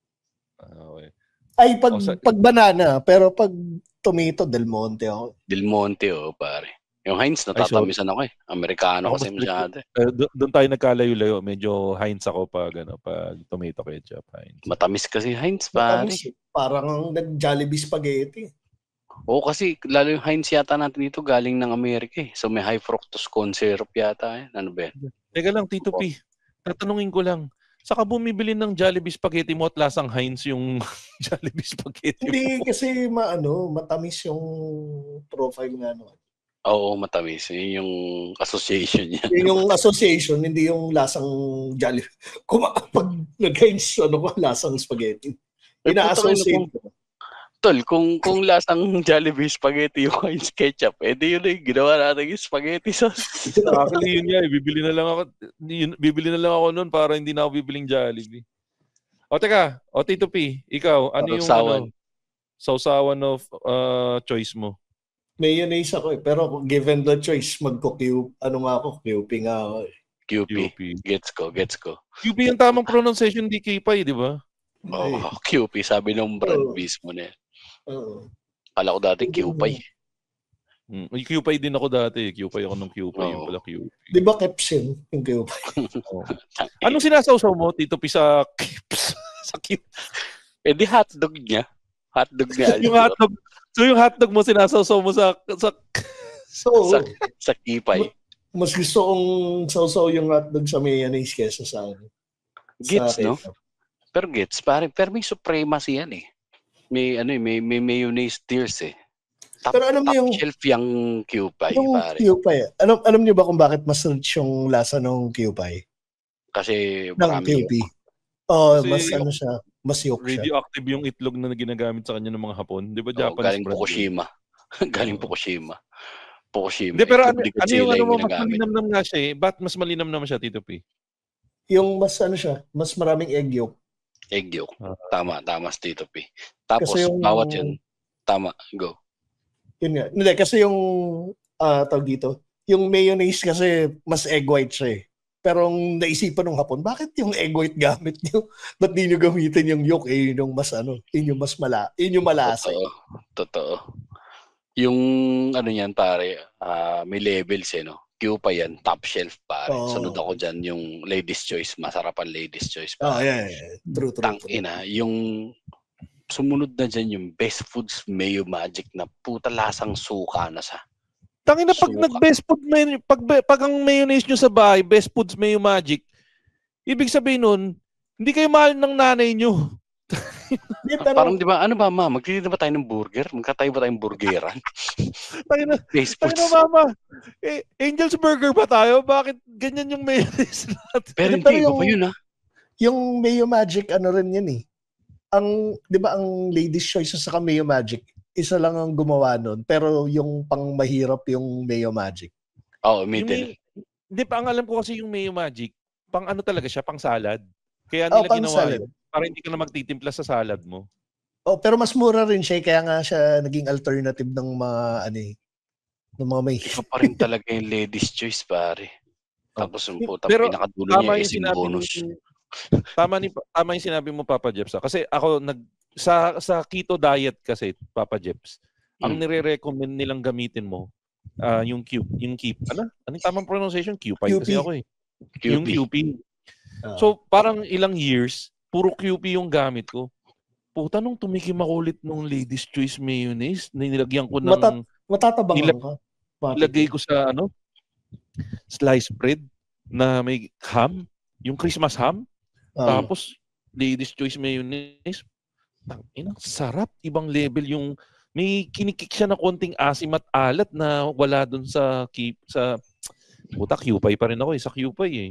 Okay. Ay, pag banana. Pero pag tomato, Del Monte ako. Del Monte, pare. Yung Heinz, natatamisan ako eh. Amerikano kasi masyado eh. Doon tayo nagkalayo-layo. Medyo Heinz ako pag tomato ketchup. Heinz. Matamis kasi Heinz, pare. Matamis, parang nag-Jollibee spaghetti. Oo, kasi lalo yung Heinz yata natin dito galing ng Amerika eh. So may high fructose corn syrup yata. Ano ba yan? Teka lang, Tito P. Tatanungin ko lang. Saka bumibili ng Jollibee spaghetti mo at lasang Heinz yung Jollibee spaghetti mo. Hindi kasi matamis yung profile nga naman. Oo, matamis. Yun yung association niya. Yun yung association, hindi yung lasang Jollibee. Pag nag-Heinz, lasang spaghetti. Ina-associate ko. Tol, kung lasang Jollibee spaghetti yung Heinz ketchup, di yun yung ginawa natin yung spaghetti sauce. Actually, yun nga, bibili na lang ako noon para hindi na ako bibiling Jollibee. O teka, Tito P, ikaw, ano yung sausawan of choice mo? Mayonnaise ako pero given the choice, QP nga ako eh. QP. Gets ko. QP yung tamang pronunciation, di Kipay, di ba? QP, sabi ng brand mismo na yan. Kala ko dati QPay. QPay din ako dati. QPay ako ng QPay. Yung pala QP. Di ba Kepsin yung QPay? Anong sinasawsaw mo, Tito P, sa Kips? Sa Kips? Di hotdog niya. Hotdog niya. Yung hotdog. So yung hotdog mo sinasawsaw mo sa Kipay. Mas gusto kong sausaw yung hotdog sa mayonnaise kesa sa Gets, no? Pero gets, pero may supremacy yan eh. May mayonnaise tiers eh. Pero alam niyo yung shelf yung Kewpie, pare. Kewpie. Alam niyo ba kung bakit mas rich yung lasa ng Kewpie? Kasi marami yolk. Mas siya, mas yolk siya. Radioactive yung itlog na ginagamit sa kanya ng mga Hapon. Di ba Japanese? Galing Fukushima. Fukushima. Hindi, pero ano yung mas malinamnam nga siya eh? Ba't mas malinamnam siya, Tito P? Yung mas mas maraming egg yolk. Egg yolk. Tama si Tito P. Tapos bawat yun. Tama, go. Yun nga. Hindi, kasi yung tawag dito, yung mayonnaise kasi mas egg white siya eh. Pero ang naisipan ng Hapon, bakit yung egg white gamit nyo? Ba't di nyo gamitin yung yolk? Yun yung mas yun yung malasa. Totoo. Yung niyan pare, may levels no? Pa yan, top shelf pare. Sunod ako dyan yung ladies choice, masarap ang ladies choice pare. Yeah. True. Tangina, yung sumunod na dyan yung Best Foods Mayo Magic na puta lasang suka na sa. Tangina, pag nag-best food, pag ang mayonnaise nyo sa bahay, Best Foods Mayo Magic, ibig sabihin nun, hindi kayo mahal ng nanay nyo. Parang di ba, magtitinda ba tayo ng burger? Magkatayo ba tayong burgeran? Best Foods. Mama, Angel's Burger ba tayo? Bakit ganyan yung mayonnaise natin? Pero hindi, iba pa yun Yung Mayo Magic, rin yan eh. Di ba ang Ladies Choice sa Mayo Magic, isa lang ang gumawa nun, pero yung pang mahirap yung Mayo Magic. Middle. Hindi pa, ang alam ko kasi yung Mayo Magic, pang talaga siya, pang salad. Kaya nila ginawa yun, para hindi ka na magtitimpla sa salad mo. Pero mas mura rin siya, kaya nga siya naging alternative ng mga ng mga may. Iba pa rin talaga yung Ladies Choice, pare. Tapos yung pinakadulo niya is yung bonus. Tama yung sinabi mo, Papa Jeps. Kasi ako sa keto diet kasi, Papa Jeps, ang nire-recommend nilang gamitin mo yung Keep. Ano yung tamang pronunciation? QP kasi ako eh. Yung QP. So parang ilang years, puro QP yung gamit ko. Puta, nung tumikim ako ulit nung Ladies Choice mayonnaise, nilagyan ko ng matatabangan ka. Nilagay ko sa slice bread na may ham, yung Christmas ham. Tapos Ladies Choice mayonnaise. Tangina, sarap, ibang level yung may kinikik siya na konting asim at alat na wala dun sa puta, QP pa rin ako sa QP eh.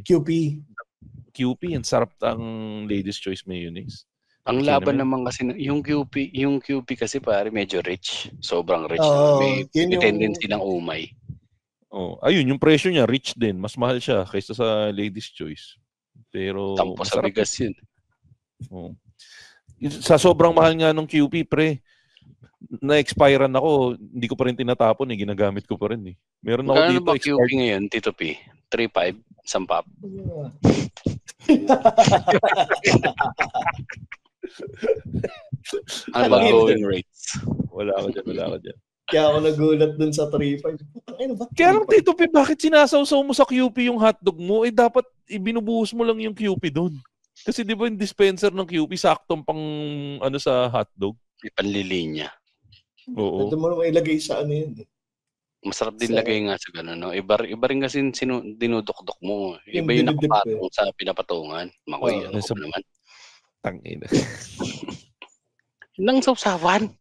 QP, ang sarap ang Ladies Choice mayonnaise. Ang laban naman kasi yung QP kasi pare medyo rich, sobrang rich. May tendency ng umay. Ayun yung presyo niya rich din, mas mahal siya kaysa sa Ladies Choice. Pero tampo sa bigas yun. Sa sobrang mahal nga ng QP, pre, na-expirean ako, hindi ko pa rin tinatapon ginagamit ko pa rin Meron ako dito ba QP ngayon, Tito P? 3.5, sampap. Ano ba going rates? Wala ako dyan. Kaya ako nagulat dun sa 3.5. Kaya lang, Tito P, bakit sinasawsaw mo sa QP yung hotdog mo? Dapat ibinubuhos mo lang yung QP doon. Kasi di ba yung dispenser ng QP, saktong pang sa hotdog? May panlilinya. Oo. Pwede mo naman ilagay sa ano yun. Masarap din Sa- lagay nga sa gano'n, no? Iba rin kasi dinudukdok mo. Yung Iba yung dinidip nakapatong sa pinapatungan. Makoy, ano Nasa- ko naman. Tangina. Nang sausawan.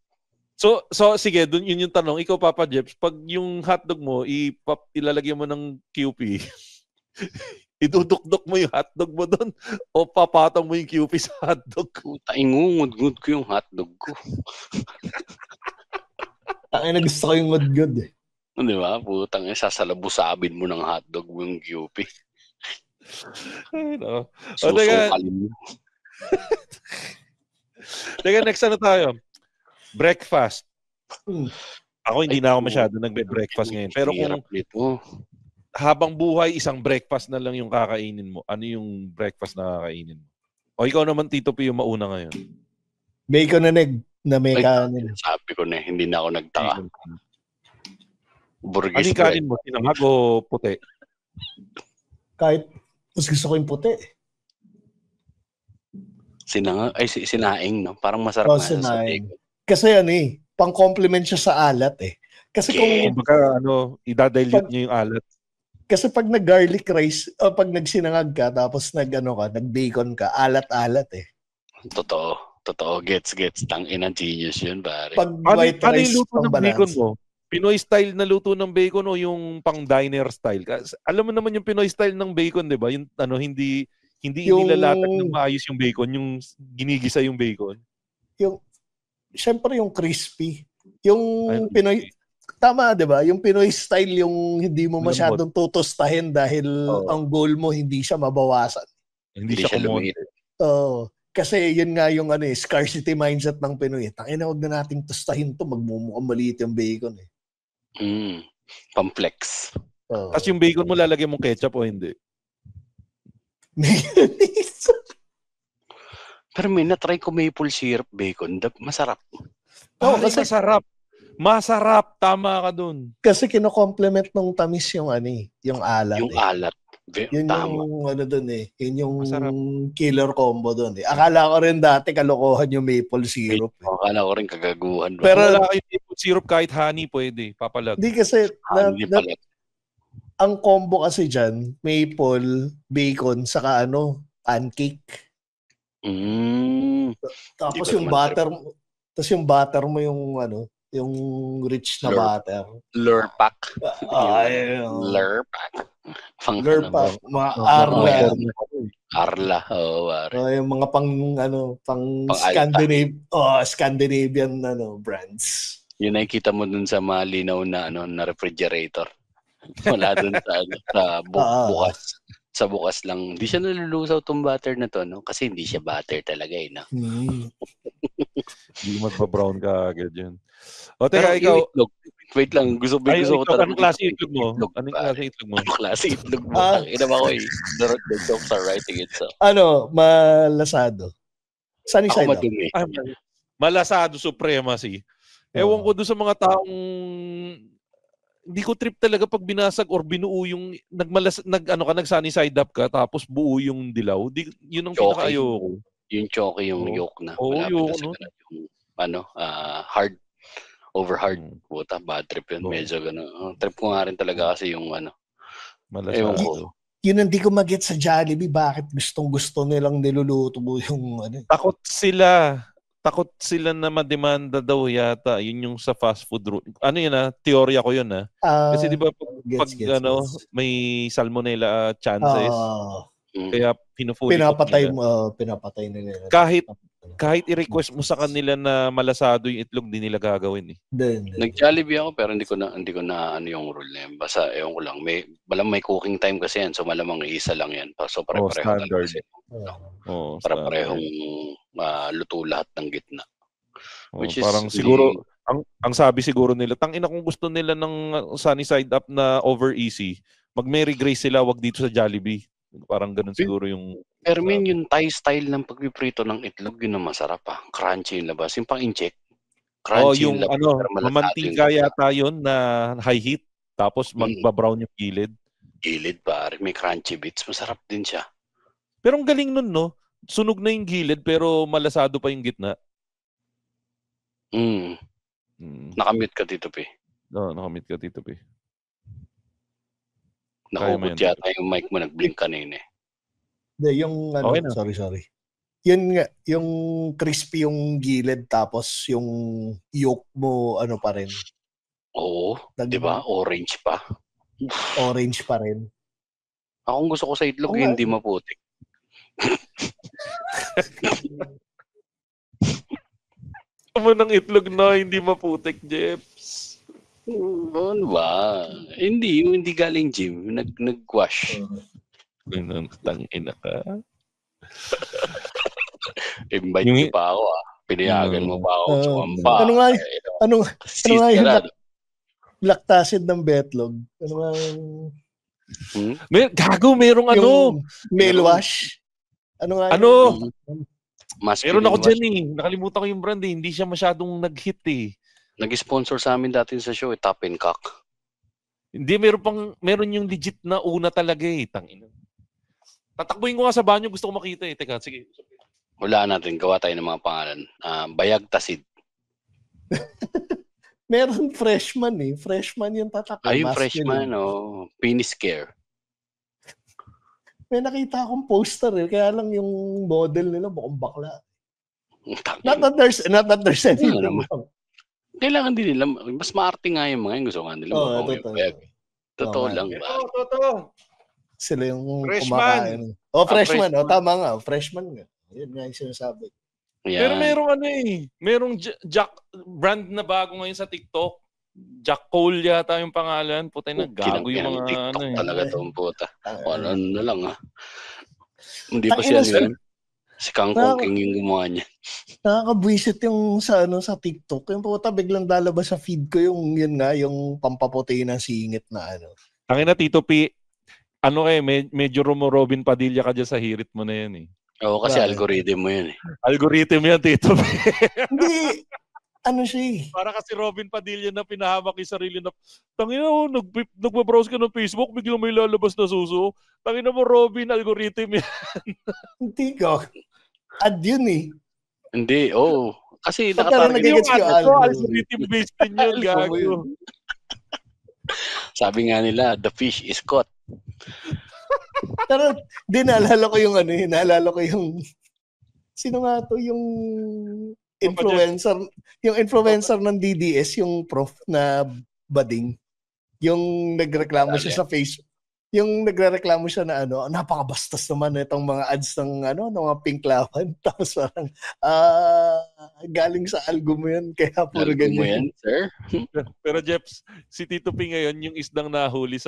So sige, yun yung tanong. Ikaw, Papa Jeps, pag yung hotdog mo, ilalagay mo ng QP, idudukdok mo yung hotdog mo doon o papatong mo yung QP sa hotdog? Puta, ingungud-ngud ko yung hotdog ko. Tangina, gusto ko yung ngod-ngod eh. Di ba? Putang sasalabusabin mo ng hotdog mo yung QP. Ay, no. Susukalin mo. Teka, next ano tayo? Breakfast. Ako hindi na ako Ay, masyado nagbe-breakfast ngayon. Pero kung hirap nito. habang buhay, isang breakfast na lang yung kakainin mo, ano yung breakfast na kakainin mo? O ikaw naman, Tito P, yung mauna ngayon. Bacon and egg na may kanin. Sabi ko na, hindi na ako nagtaka. Ano Burgess yung kanin mo? Sinangag o puti? Kahit mas gusto ko yung puti. Sinaing, no? Parang masarap nga sa Sinaing. bacon. Kasi pang-complement siya sa alat eh. Kasi kung Baka idadilute niyo yung alat. kasi pag nag-garlic rice o pag nagsinangag ka tapos nag-bacon ka, alat-alat eh. Totoo. Gets. Tangina, genius yun, pare. Pag white Ano rice, yung luto ng pang-balance. bacon mo? Pinoy style na luto ng bacon o yung pang diner style? Kasi, alam mo naman yung Pinoy style ng bacon, 'di ba? Yung hindi inilalatag ng maayos yung bacon, yung ginigisa yung bacon. Siyempre yung crispy. Yung Pinoy, tama 'di ba? Yung Pinoy style yung hindi mo masyadong tutustahin dahil ang goal mo hindi siya mabawasan. Hindi siya lumit. Kasi yun nga yung scarcity mindset ng Pinoy. Tangina, wag na nating tustahin to, magmumukhang maliit yung bacon eh. Pamplex. Tapos yung bacon mo lalagyan mong ketchup o hindi? Pero may na-try ko maple syrup bacon. Masarap. Kasi masarap. Tama ka dun. Kasi kino-complement ng tamis yung yung alat. Yung alat. Yun Tama. yung Yun yung Masarap. killer combo dun eh. Akala ko rin dati kalokohan yung maple syrup. Akala ko rin kagaguhan. Pero wala kayo maple syrup kahit honey pwede. Papalag. Hindi kasi Palat. ang combo kasi dyan, maple, bacon, saka pancake. Tapos yung butter, yung butter mo yung rich na butter. Lurpak. Lurpak. Lurpak. Arla. Arla. Yung mga pang Scandinavian brands. Yun nakikita mo dun sa malinaw na refrigerator. Wala dun sa bukas. Sa bukas lang. Hindi siya nalulusaw tong butter na to, no? Kasi hindi siya butter talaga, no? Hindi magpa-brown ka agad yun. O, teka, ikaw. Wait lang. Gusto ko talaga. Anong klase itlog mo? Anong klase itlog mo? Ina ba ko eh. The jokes are writing itself. Malasado. Sunny side up. Malasado supremacy. Ewan ko doon sa mga taong hindi ko trip talaga pag binasag or binuo yung nag-sunny side up ka tapos buo yung dilaw. Yun ang pinaka-ayoko. Yung choky yung yolk na. Oo, yun. Yung hard over hard. Puta, bad trip yun. Medyo gano'n. Trip ko nga rin talaga kasi yung malasado. Yun hindi ko mag-get sa Jollibee. Bakit gustong-gusto nilang niluluto mo yung Takot sila na mademanda daw yata. Yun yung sa fast food route. Ano yun teorya ko yun Kasi di ba pag may salmonella chances. Kaya pinapatay nila. Kahit i-request mo sa kanila na malasado yung itlog, di nila gagawin eh. Nag-Jollibee ako pero hindi ko na yung rule na yan. Basta ewan ko lang. May cooking time kasi yan. So malamang isa lang yan. So pare-pareho standard. Para-parehong luto lahat ng gitna. Which is parang siguro ang sabi siguro nila, tangina kung gusto nila ng sunny side up na over easy, mag-Mary Grace sila, wag dito sa Jollibee. Parang ganun siguro yung Ermin, yung Thai style ng pagpiprito ng itlog, yun ang masarap crunchy yung labas. Yung pang-incheck. Crunchy yung labas. Mamantika yata yun na high heat. Tapos magbabrown yung gilid. Gilid pare, may crunchy bits. Masarap din siya. Pero ang galing nun, no? Sunog na yung gilid pero malasado pa yung gitna. Nakamute ka, Tito P. No, nakamute ka, Tito P. Nakukot yata yung mic mo, nag-blink kanina eh. Hindi, yung ano, okay sorry. Yun nga, yung crispy yung gilid tapos yung yolk mo ano pa rin. Oo, di ba? Orange pa. Orange pa rin. Akong gusto ko sa itlog, hindi maputik. Mo ng itlog na hindi maputik, Jeps. Ano ba? Hindi galing gym. Nag-wash. Tangina ka. Invite mo pa ako Pinayagan mo pa ako sumamba. Ano nga yung lactacid ng betlog? Ano nga yung... merong ano? Male wash? Ano nga yung... Meron ako dyan eh. Nakalimutan ko yung brand eh. Hindi siya masyadong nag-hit eh. Nag-sponsor sa amin dati sa show, Top and Cock. Hindi, meron yung legit na una talaga eh. Tangina. Tatakbuhin ko nga sa banyo, gusto ko makita eh. Teka, sige. Wala natin, gawa tayo ng mga pangalan. Bayagtasid. Meron freshman eh. Freshman yung tatak. Ay, yung freshman, Penis Care. May nakita akong poster eh. Kaya lang yung model nila mukhang bakla. Not that there's anything wrong. Kailangan din nila, mas maarte nga yung mga yung gusto nga nila. Totoo lang ba? Totoo. Sila yung freshman. Kumakain. Freshman. Tama nga. Freshman nga. Yun nga yung sinasabi. Yan. Pero merong merong Jack brand na bago ngayon sa TikTok. Jack Cole yata yung pangalan. Putay na gago yung mga TikTok talaga itong puta. Ano na lang Hindi pa siya yun. Si Kangkong King yung gumawa niya. Nakakabwisit yung sa TikTok. Yung puta biglang lalabas sa feed ko yung yun nga, yung pampaputi ng singit na Tangin na Tito P, medyo Robin Padilla ka dyan sa hirit mo na yan eh. Oo, kasi algorithm mo yun eh. Algorithm yan, Tito P. Hindi. Siya eh. Para kasi Robin Padilla na pinahamak yung sarili na, tangina mo, nagbabrowse ka ng Facebook, biglang may lalabas na suso. Tangina mo, Robin, algorithm yan. Hindi ko. Ad yun eh. Hindi, Kasi nakatarget yung algorithm-based din yun, gago. Sabi nga nila, the fish is caught. Pero, naalala ko yung sino nga to, yung influencer ng DDS, yung prof na bading, yung nagreklamo siya sa Facebook. Yung nagreklamo siya na napakabastos naman itong mga ads ng mga pink lawan. Tapos parang galing sa algo mo yan, kaya puro ganyan. Mo yan, sir? Pero Jeps, si Tito P ngayon, yung isdang nahuli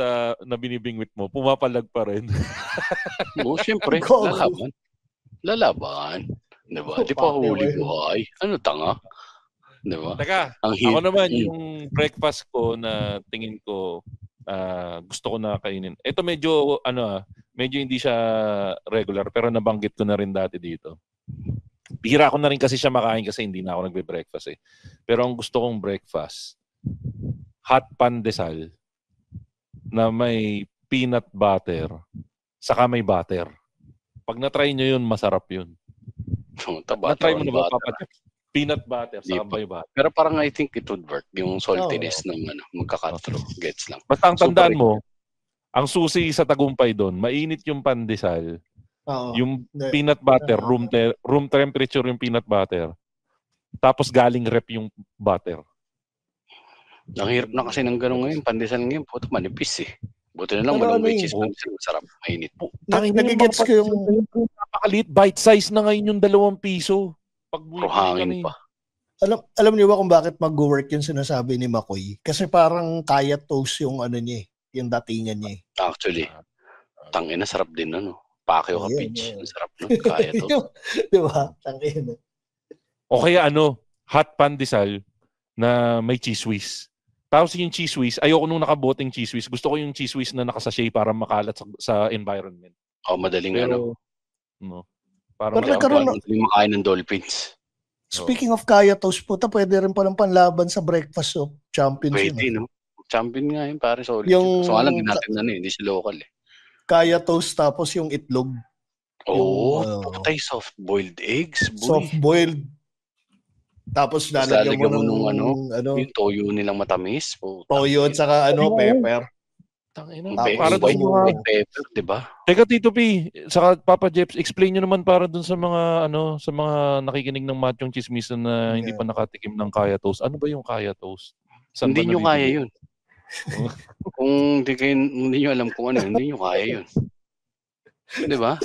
na binibingwit mo, pumapalag pa rin. Oo, syempre. Lalaban. Diba? Di pa huli buhay. Ano tanga? Diba? Teka, ako naman yung breakfast ko na tingin ko gusto ko na kainin. Ito medyo medyo hindi siya regular pero nabanggit ko na rin dati dito. Bihira ko na rin kasi siya makain kasi hindi na ako nagbe-breakfast eh. Pero ang gusto kong breakfast, hot pandesal na may peanut butter saka may butter. Pag na-try nyo yun, masarap yun. Na-try mo na ba, Papa Jeff? Peanut butter sa may butter. Pero parang I think it would work. Yung saltiness ng magka-cut through. Gets lang. Basta ang tandaan mo, ang susi sa tagumpay doon, mainit yung pandesal. Yung peanut butter, room temperature yung peanut butter. Tapos galing rep yung butter. Ang hirap na kasi ng gano'n ngayon. Pandesal ngayon, puto manipis eh. Buti na lang walang which is masarap. Mainit. Nagigets ko yung napakalit. Bite size na ngayon yung 2 piso. Hangin pa. Alam niyo ba kung bakit mag-work yung sinasabi ni Makoy? Kasi parang kaya toast yung niya eh, yung datingan niya eh. Actually, tangina sarap din Pacquiao ka peach. Sarap kaya toast. Di ba? Tangina. O kaya hot pandesal na may cheese whiz. Tapos yung cheese whiz, ayoko nung nakaboteng cheese whiz. Gusto ko yung cheese whiz na nakasachet para makalat sa environment. Madaling Parang makain ng dolphins. Speaking of kaya toast po, pwede rin palang panlaban sa breakfast champions. Pwede, Champion nga yun, pare. Solid. So, alam din natin hindi si local eh. Kaya toast tapos yung itlog. Patay soft-boiled eggs. Boy. Soft-boiled. Tapos Tapos lalagyan mo lalagyan mo ng nung yung toyo nilang matamis. toyo at saka pepper. Tangina. Tapos Para White, doon mga... white pepper, di ba? Teka, Tito P, saka Papa Jeps, explain nyo naman para dun sa mga sa mga nakikinig ng Machong Chismisan na hindi pa nakatikim ng Kaya Toast. Ano ba yung Kaya Toast? Saan Hindi ba nyo kaya nabibili? yun. Kung hindi nyo alam kung ano, hindi nyo kaya yun. Di ba?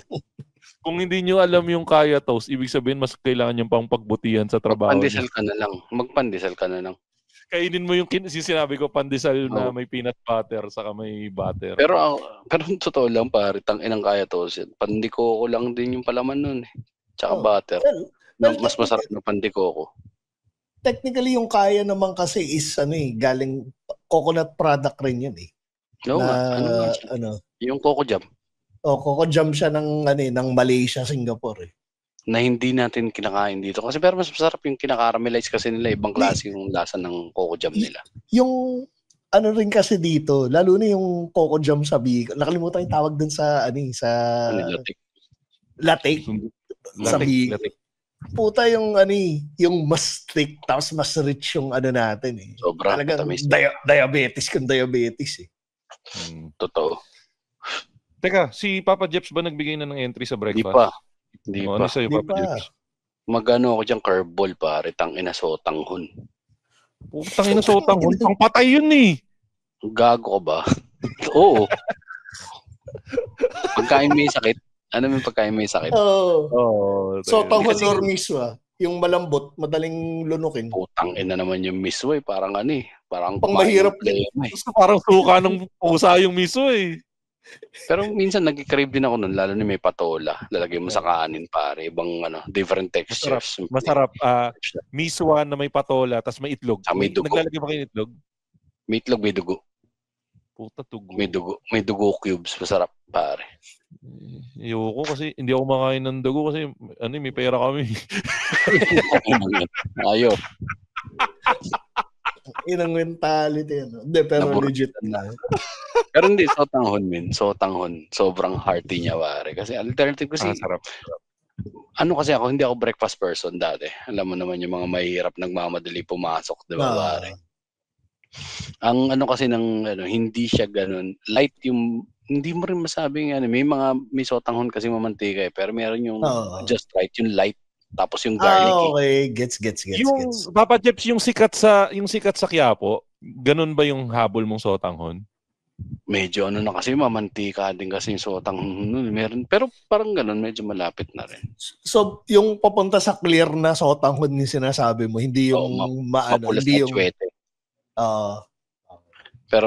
Kung hindi nyo alam yung Kaya Toast, ibig sabihin mas kailangan yung pang pagbutihan sa trabaho nyo. Magpandesal ka na lang. Magpandesal ka na lang. Kainin mo yung sinabi ko, pandesal na Oo. may peanut butter saka may butter. Pero totoo lang pare, tang-inang Kaya Toast yan. Pandikoko lang din yung palaman nun eh. Tsaka butter. Well, Mas masarap na pandikoko. Technically, yung Kaya naman kasi is galing coconut product rin yun eh. Oo nga. Ano nga siya? Yung Coco Jam. Coco Jam siya ng Malaysia, Singapore eh. Na hindi natin kinakain dito. Kasi pero mas masarap yung kinakaramelize kasi nila. Ibang klase yung lasa ng Coco Jam nila. Yung rin kasi dito, lalo na yung Coco Jam sa Bicol. Nakalimutan yung tawag dun sa latik. Sa Bicol. Puta yung yung mas thick tapos mas rich yung natin eh. Sobra. Talagang diabetes eh. Totoo. Teka, si Papa Jeps ba nagbigay na ng entry sa breakfast? Hindi pa. Ano sa'yo, Papa Jeps? Magano ako dyan, curveball pare, tangina sotanghon. Putang ina sotanghon, pang patay yun eh. Gago ka ba? Oo. Pagkain may sakit. Ano yung pagkain may sakit? Sotanghon or miswa. Yung malambot, madaling lunukin. Putang ina naman yung miswa eh. Parang parang pang mahirap din. Parang suka ng pusa yung miswa eh. Pero minsan nag-crave din ako nun, lalo na may patola. Lalagay mo sa kanin pare, ibang different textures. Masarap. Miswa na may patola, tas may itlog. May dugo. Naglalagay ba kayo itlog? May itlog, may dugo. Puta dugo. May dugo cubes, masarap pare. Ayoko kasi hindi ako makain ng dugo kasi may pera kami. Ayaw. Inang mentality Hindi, pero legit na. Pero hindi, sotanghon. Sobrang hearty niya, pare. Kasi alternative kasi, sarap. Kasi ako, hindi ako breakfast person dati. Alam mo naman yung mga mahirap nagmamadali pumasok, di ba, pare? Ang kasi hindi siya ganun. Light yung, hindi mo rin masabing, may sotanghon kasi mamantika eh. Pero meron yung just right, yung light. Tapos yung garlic. Okay, gets. Yung Papa Jeps, yung sikat sa Quiapo, ganun ba yung habol mong sotanghon? Medyo na kasi mamantika din kasi yung sotanghon meron, pero parang ganun medyo malapit na rin. So yung papunta sa clear na sotanghon yung sinasabi mo, hindi yung hindi yung chwete. Pero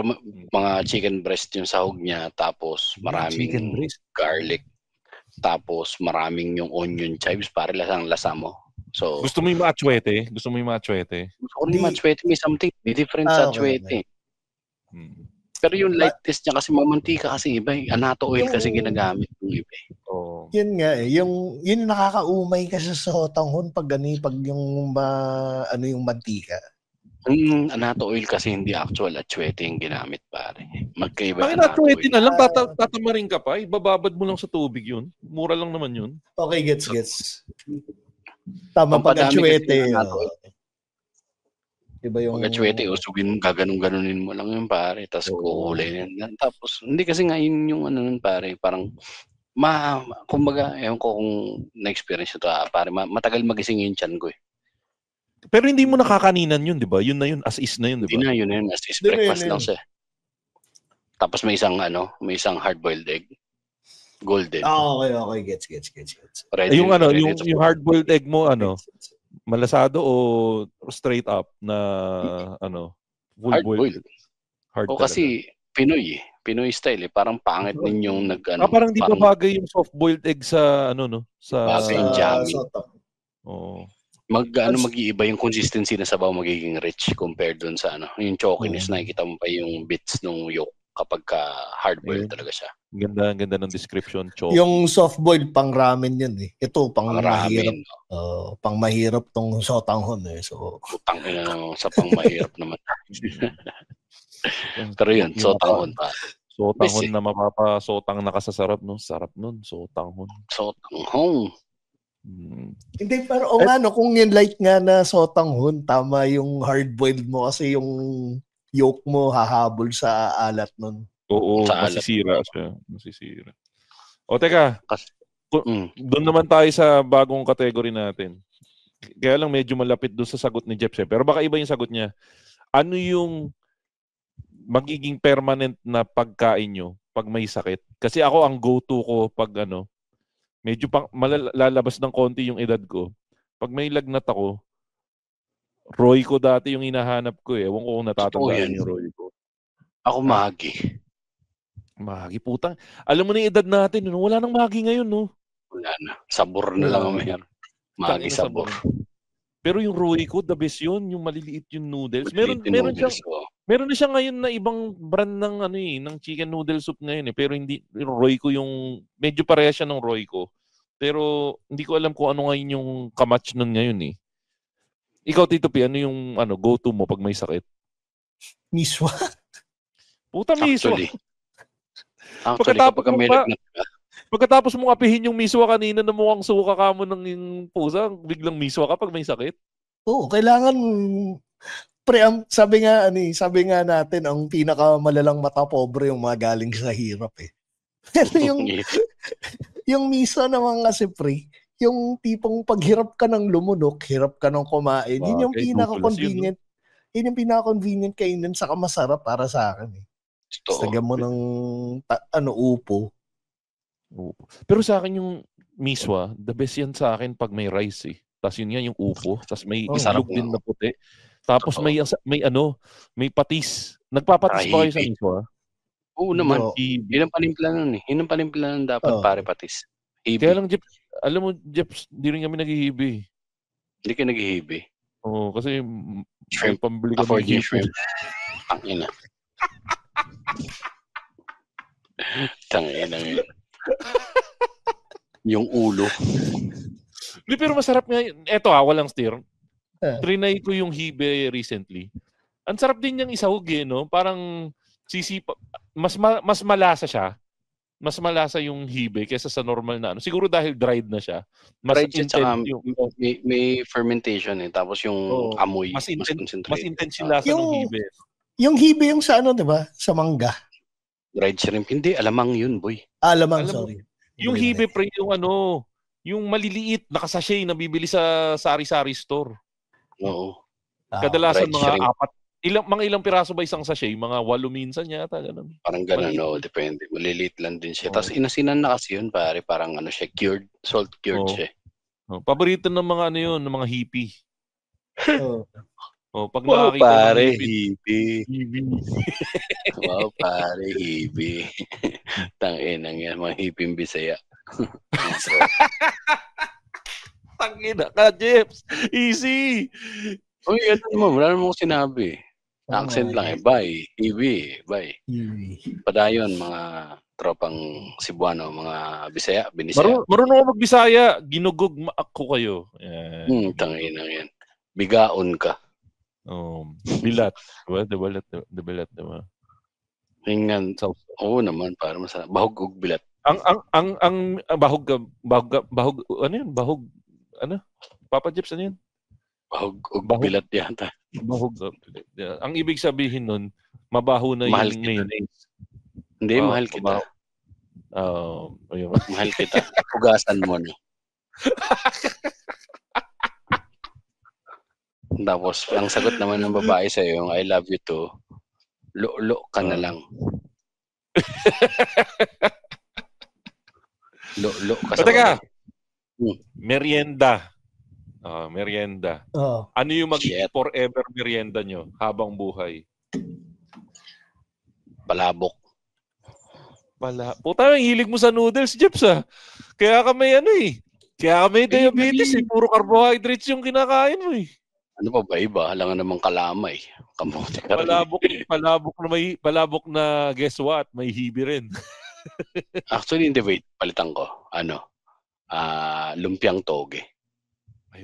mga chicken breast yung sahog niya, tapos maraming garlic, tapos maraming yung onion chives para lasang-lasa mo. So gusto mo yung maachwete? Gusto ko yung maachwete, may something different sa achwete. Pero yung lightest niya kasi mamantika kasi iba eh. Anato oil kasi ginagamit ng iba eh. Yun nga eh. Yun nakakaumay kasi sa sotanghon pag yung yung mantika. Anato oil kasi hindi actual achwete yung ginamit pare. Magkaiba yung anato oil. Na lang, tatamarin ka pa. Ibababad mo lang sa tubig yun. Mura lang naman yun. Okay, gets. Tama pag achwete. Iba yung pag-achwete, usugin mo, gaganong-ganunin mo lang yung pare, tapos kukulay yan. Tapos, hindi kasi nga yun yung pare, parang, kumbaga, ewan ko kung na-experience ito, pare, matagal magising yung tiyan ko eh. Pero hindi mo nakakaninan yun, di ba? Yun na yun, as is na yun, di ba? Hindi na, yun as is, breakfast lang siya. Tapos may isang hard-boiled egg. Golden. Okay, gets. Yung hard-boiled egg mo, malasado o straight up na hard-boiled? Kasi Pinoy style eh. Parang pangit din yung parang di ba bagay yung soft-boiled egg sa bagay yung jamming. Mag-iiba yung consistency na sabaw, magiging rich compared dun sa yung chalkiness, nakikita mo pa yung bits ng yolk kapag hard-boiled talaga siya. Ganda ng description. Yung soft-boiled pang ramen yun eh. Ito pang mahirap. Ramen. Pang mahirap tong sotanghon eh. So putang ina sa pang mahirap naman. Pero yun, sotanghon pa. Sotanghon na mapapasotang nakasasarap, no? Sarap nun, sotanghon. Sotanghon. Hindi, pero kung yung light nga na sotanghon, tama yung hard-boiled mo kasi yung yolk mo hahabol sa alat nun. Oo, masisira siya. Masisira. O teka, doon naman tayo sa bagong category natin. Kaya lang medyo malapit doon sa sagot ni Jeps. Pero baka iba yung sagot niya. Ano yung magiging permanent na pagkain nyo pag may sakit? Kasi ako ang go-to ko pag medyo lalabas ng konti yung edad ko. Pag may lagnat ako, Royco dati yung hinahanap ko eh. Ewan ko kung natatandaan yung Royco. Ako Maggi. Maggi, putang. Alam mo na yung edad natin, wala nang Maggi ngayon, no? Wala na. Sabor na lang ang meron. Maggi sabor. Pero yung Royco, the best yun. Yung maliliit yung noodles. Meron na siya ngayon na ibang brand ng chicken noodle soup ngayon eh. Pero hindi, yung Royco yung, medyo pareha siya ng Royco. Pero hindi ko alam kung ano ngayon yung kamatch nun ngayon eh. Ikaw, Tito P, ano yung go-to mo pag may sakit? Miswa. Puta, miswa. Actually, kapag may lagnat ka. Pagkatapos mong apihin yung miswa kanina na mukhang suka ka mo ng yung pusa, biglang miswa ka pag may sakit? Oo, kailangan sabi nga natin ang pinakamalalang mata pobre yung mga galing sa hirap eh. Pero yung miswa naman kasi yung tipong paghirap ka ng lumunok, hirap ka ng kumain, yun yung pinaka-convenient. Yun yung pinaka-convenient kainin saka masarap para sa akin eh. Sagyan mo ng upo. Pero sa akin yung miswa, the best yan sa akin pag may rice eh. Tapos yun nga yung upo, tapos may islog din na puti. Tapos may patis. Nagpapatis ba kayo sa miswa? Oo naman. Yun ang panimpla nun eh. Yun ang panimpla nun dapat pare patis. Kaya lang, Jeff, alam mo, Jeff, di rin kami naghihibi. Hindi ka naghihibi? Oo, kasi shrimp. Pambili ka afford yung shrimp. Tangina. Tangina yun. Yung ulo. Pero masarap nga. Eto walang steer. Trinay ko yung hibe recently. Ang sarap din niyang isahog eh, no? Parang mas malasa siya. Mas malasa yung hibe kaysa sa normal na Siguro dahil dried na siya. Mas intense yung may fermentation eh. Tapos yung amoy mas intense yung lasa ng hibe. Yung hibe yung sa diba? Sa mangga. Dried shrimp. Hindi, alamang yun, boy. Alamang, sorry. Yung hibe pre, yung maliliit, nakasachet, nabibili sa sari-sari store. Oo. Kadalasan mga shrimp. Mga ilang piraso ba isang sachet? Mga 8 minsan yata, ganun. Parang ganun, depende. Maliliit lang din siya. Tapos inasinan na kasi yun, pare. Parang siya, cured, salt cured siya. Paborito ng mga ng mga hippie. Pag nakakita pare, hippie. Wow, pare, hippie. Tangina yan, mga hippie Bisaya. Tangina ka, Jeps. Easy. Uy, wala namang sinabi. Accent lang bye, hippie, bye. Padayon, mga tropang Cebuano, mga Bisaya, Binisaya. Marunong ako mag-Bisaya, ginugugma ako kayo. Tangina yan. Bigaon ka. Bilat. Diba? Hingan. Oo naman, para masarap. Bahog ug bilat. Ang bahog ano yun? Bahog Papa Jeps, ano yun? Bahog ug bilat yata. Bahog. Ang ibig sabihin nun, mabaho na mahal yung mayonnaise. Hindi, mahal kita. Mahal kita. Hugasan mo na. Tapos, ang sagot naman ng babae sa'yo, yung I love you too, lo ka na lang. Lo ka sa Teka, merienda. Merienda. Ano yung forever merienda nyo habang buhay? Palabok. Puta, ang hilig mo sa noodles, Jeps Kaya kami Kaya kami diabetes Puro carbohydrates yung kinakain mo Ano pa ba iba? Alam nga namang kalamay. Kamuti ka rin. Palabok na guess what? May hibi rin. Actually, hindi, wait. Palitan ko. Lumpiang toge.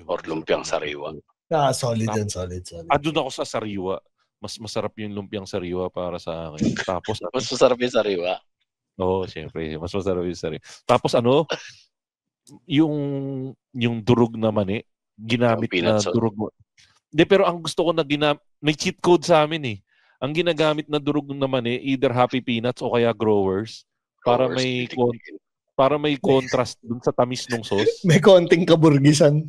Or lumpiang sariwa. Solid yan, solid. Doon ako sa sariwa. Mas masarap yung lumpiang sariwa para sa akin. Tapos, mas masarap yung sariwa? Oo, syempre. Mas masarap yung sariwa. Tapos yung durog na mani, ginamit na durog mo. Hindi, pero ang gusto ko na may cheat code sa amin eh. Ang ginagamit na durog na mani, either Happy Peanuts o kaya Growers para may contrast dun sa tamis ng sauce. May konting kaburgisan.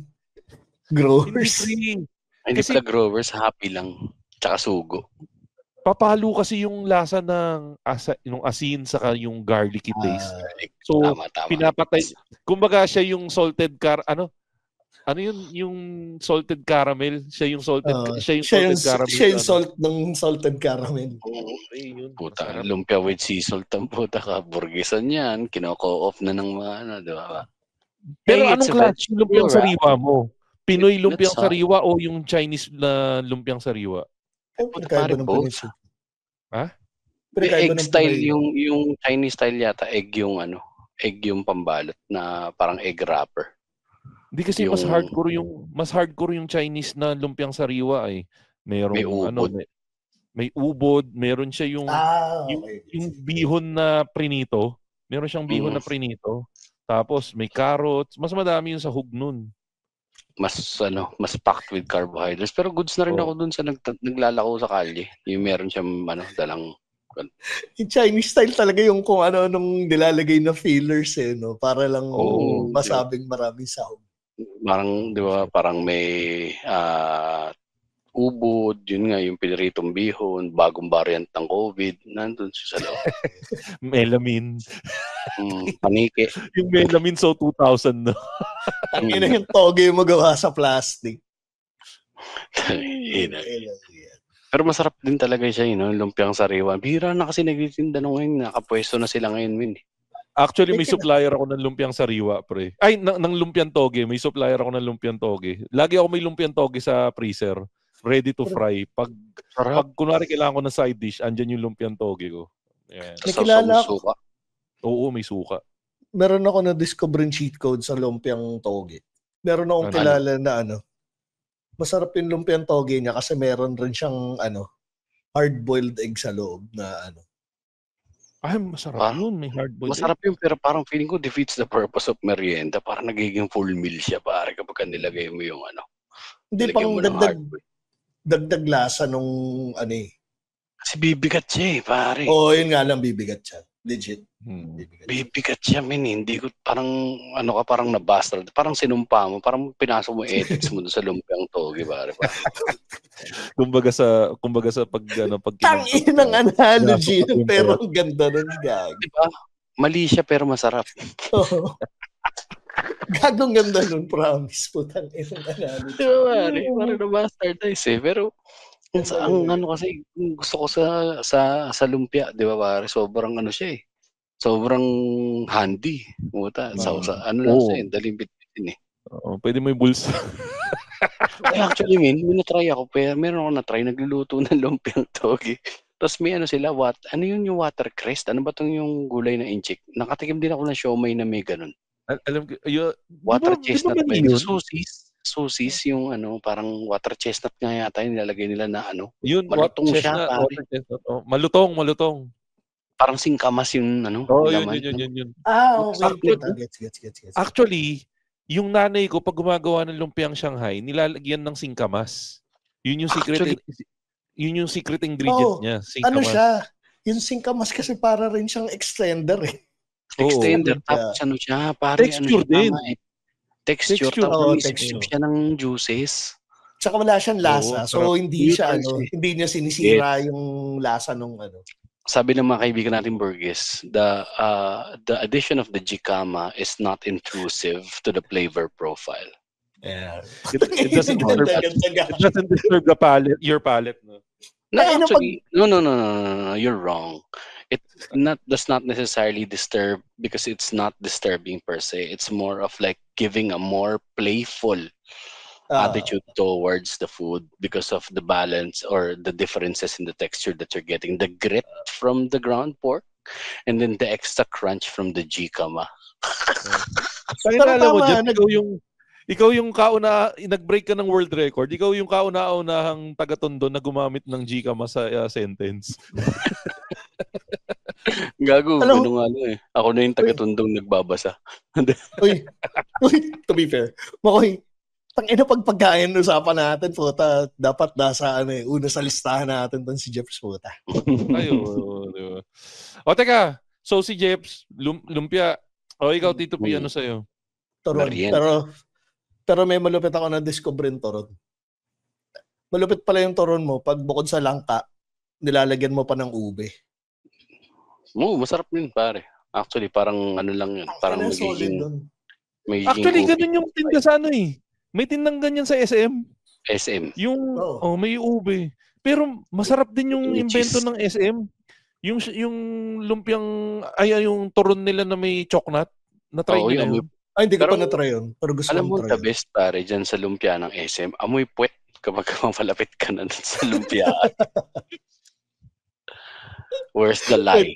Growers. Hindi pala Growers, Happy lang. Tsaka sugo. Papalo kasi yung lasa ng asin saka yung garlicky taste. So, tama. pinapatay. Kumbaga siya yung salted ano yun yung salted caramel? Siya yung salted caramel. Siya yung salt ng salted caramel. Yun, puta, lumpia with sea salt ang puta ka. Burgisan yan. Kinoko-off na ng mga di ba? Pero anong klase yung lumpiang sariwa mo? Pinoy lumpiang sariwa o yung Chinese na lumpiang sariwa? Pare both. Ha? Egg style yung Chinese style yata, egg yung pambalot na parang egg wrapper. Hindi kasi mas hardcore yung Chinese na lumpiang sariwa eh. May ubod, meron siya yung bihon na prinito. Meron siyang bihon na prinito. Tapos may carrots, mas madami yung sahog nun. Mas packed with carbohydrates, pero goods na rin ako dun sa naglalako sa kalye. Yung meron siyang dalang yung Chinese style talaga yung kung ano-anong nilalagay na fillers no, para lang masabing maraming sahog. Parang, di ba, parang may ubod, yun nga, yung piniritong bihon, bagong variant ng COVID, nandun siya sa loob. Melamine. Panike. Yung melamine 2000 na. Ang ina yung toge mo gawa sa plastic. Pero masarap din talaga siya, lumpiang sariwa. Bihira na kasi nagtitinda ngayon, nakapwesto na sila ngayon, Actually, may supplier ako ng lumpiang sariwa, pre. Ay, ng lumpiang toge. May supplier ako ng lumpiang toge. Lagi ako may lumpiang toge sa freezer. Ready to fry. Pag kunwari kailangan ko ng side dish, andyan yung lumpiang toge ko. Ayan. Nakilala ako. Oo, may suka. Meron ako na-discover cheat code sa lumpiang toge. Meron akong kilala na masarap yung lumpiang toge niya kasi meron rin siyang hard-boiled egg sa loob na Ay, masarap yun. May hard-boiled masarap yun, pero parang feeling ko defeats the purpose of merienda. Parang nagiging full meal siya, pare, kapag nilagay mo yung Hindi, pang dagdag lasa nung Kasi bibigat siya pare. Yun nga lang, bibigat siya. Legit. Bibigat siya, hindi ko, parang, parang nabastard. Parang sinumpa mo, parang pinasok mo edits mo sa lumpiang toge, pare. kumbaga sa pag tangin ng analogy pero ang ganda nun, gag. Diba? Mali siya pero masarap. Gagong ganda nun, promise po, tangin ng analogy. Diba, parang na-bastardize pero ang kasi gusto ko sa lumpia, di ba pare, sobrang siya sobrang handy. Muta, lang siya, daling bitbitin pwede mo yung bulsa. Actually, may na-try ako, pero meron ako na-try, nagluluto ng lumpiang toge. Tapos may sila, yun yung watercress? Ano ba itong yung gulay na inchik? Nakatikim din ako ng siomay na may ganun. Alam ko, water chestnut ba yun? Sosis, yung parang water chestnut nga yata yung nilalagay nila na yun, malutong siya. Malutong. Parang singkamas yung yun. Okay. Gets. Actually, yung nanay ko, pag gumagawa ng lumpiang Shanghai, nilalagyan ng singkamas. Yun yung secret ingredient niya. Singkamas. Siya? Yung singkamas kasi para rin siyang extender Extender. Tapos siya, pare, texture din. Texture. Tapos texture siya ng juices. Tsaka wala siyang lasa. So hindi siya hindi niya sinisira yung lasa nung Sabi ng mga kaibigan natin Burgess, the addition of the jicama is not intrusive to the flavor profile. Yeah. It doesn't disturb your palate, no? No, actually, no, you're wrong. It does not necessarily disturb because it's not disturbing per se. It's more of like giving a more playful attitude towards the food because of the balance or the differences in the texture that you're getting. The grit from the ground pork and then the extra crunch from the jicama. Pero alam mo dyan, ikaw yung nag-break ka ng world record, ikaw yung kauna-unahang taga-Tondo na gumamit ng jicama sa sentence. Gago, Alam mo- ganun nga eh. Ako na yung taga-tundong nagbabasa. Uy, to be fair, Makoy, tangina pagkain usapan natin, puta, dapat nasa una sa listahan natin ton si Jeps, puta. Ayo, di ba? O teka, so si Jeps, lumpia. O ikaw, Tito P, ano sa'yo? Turon. Pero may malupit ako na discoverin turon. Malupit pala yung turon mo, pag bukod sa langka, nilalagyan mo pa ng ube. Masarap din, pare. Actually, parang ano lang yun. Parang magiging Actually, ube. ganun yung tinda sa ano eh. May tindang ganyan sa SM. SM. Yung, may ube. Pero masarap din yung invento ng SM. Yung lumpiang, yung turon nila na may choknat. Na-try nyo na yun? Ay, hindi ko pa na-try yun. Pero gusto alam ko mo, the best, pare, dyan sa lumpia ng SM, amoy puwet kapag mapalapit ka na sa lumpia. Where's the lie?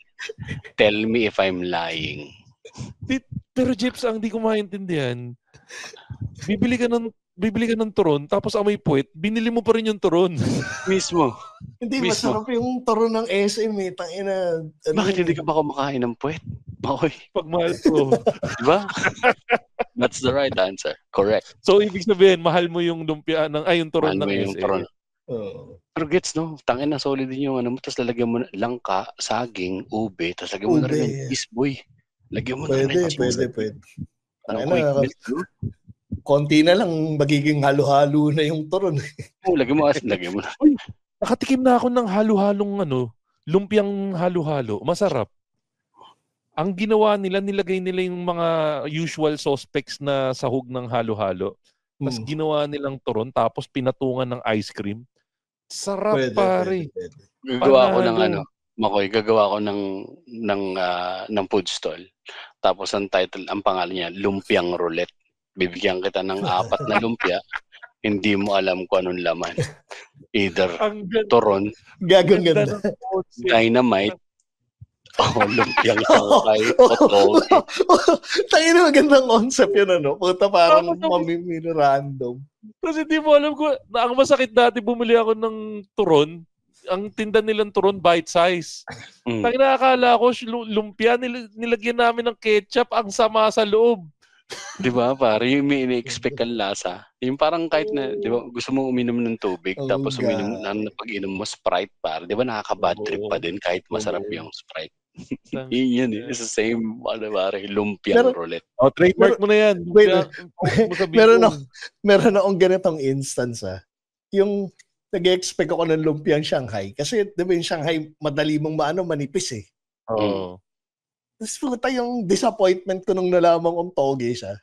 Tell me if I'm lying. Pero Jeps, ang di ko maintindihan, bibili ka ng turon, tapos amoy puwet, binili mo pa rin yung turon. Mismo. Hindi, masarap yung turon ng SM eh. Tangina. Bakit hindi ka ba kumakain ng puwet? Makoy. Pagmahal ko. Diba? That's the right answer. Correct. So, ibig sabihin, mahal mo yung lumpia yung turon ng SM. Turon. Pero gets, no? Tangin na solid din yung ano mo, tapos lalagyan mo na langka, saging, ube, tapos lagyan mo na rin ng cheese, boy. Lagyan mo na rin ng cheese. Pwede. Konti na lang, magiging halo-halo na yung turon. Lagyan mo na. Uy, nakatikim na ako ng halo-halong lumpiang halo-halo. Masarap. Ang ginawa nila, nilagay nila yung mga usual suspects na sahog ng halo-halo. Tapos ginawa nilang turon, tapos pinatungan ng ice cream. Sarap, pare. Gagawa ko ng Makoy, gagawa ko ng food stall. Tapos ang pangalan niya, Lumpiang Roulette. Bibigyan kita ng 4 na lumpia, hindi mo alam kung anong laman. Either turon, gaganda, dynamite, lumpiang sangkay, o tayo na magandang concept yun, Puta, parang random. Kasi di mo alam ko, ang masakit dati, bumili ako ng turon. Ang tinda nilang turon, bite size. Tangin na, akala ko, lumpia, nilagyan namin ng ketchup, ang sama sa loob. Di ba, pare? Yung may ini-expect kang lasa. Yung parang kahit na, di ba, gusto mo uminom ng tubig, tapos pag-inom mo Sprite, pare. Di ba, nakaka-bad trip pa din kahit masarap yung Sprite. Yun eh. It's the same, pare, lumpiang roulette. Trademark mo na yan. Meron akong ganitong instance, Yung nag-expect ako ng lumpiang Shanghai. Kasi, di ba yung Shanghai, madali mong manipis eh. Oo. Tapos puta yung disappointment ko nung nalaman kong toge siya.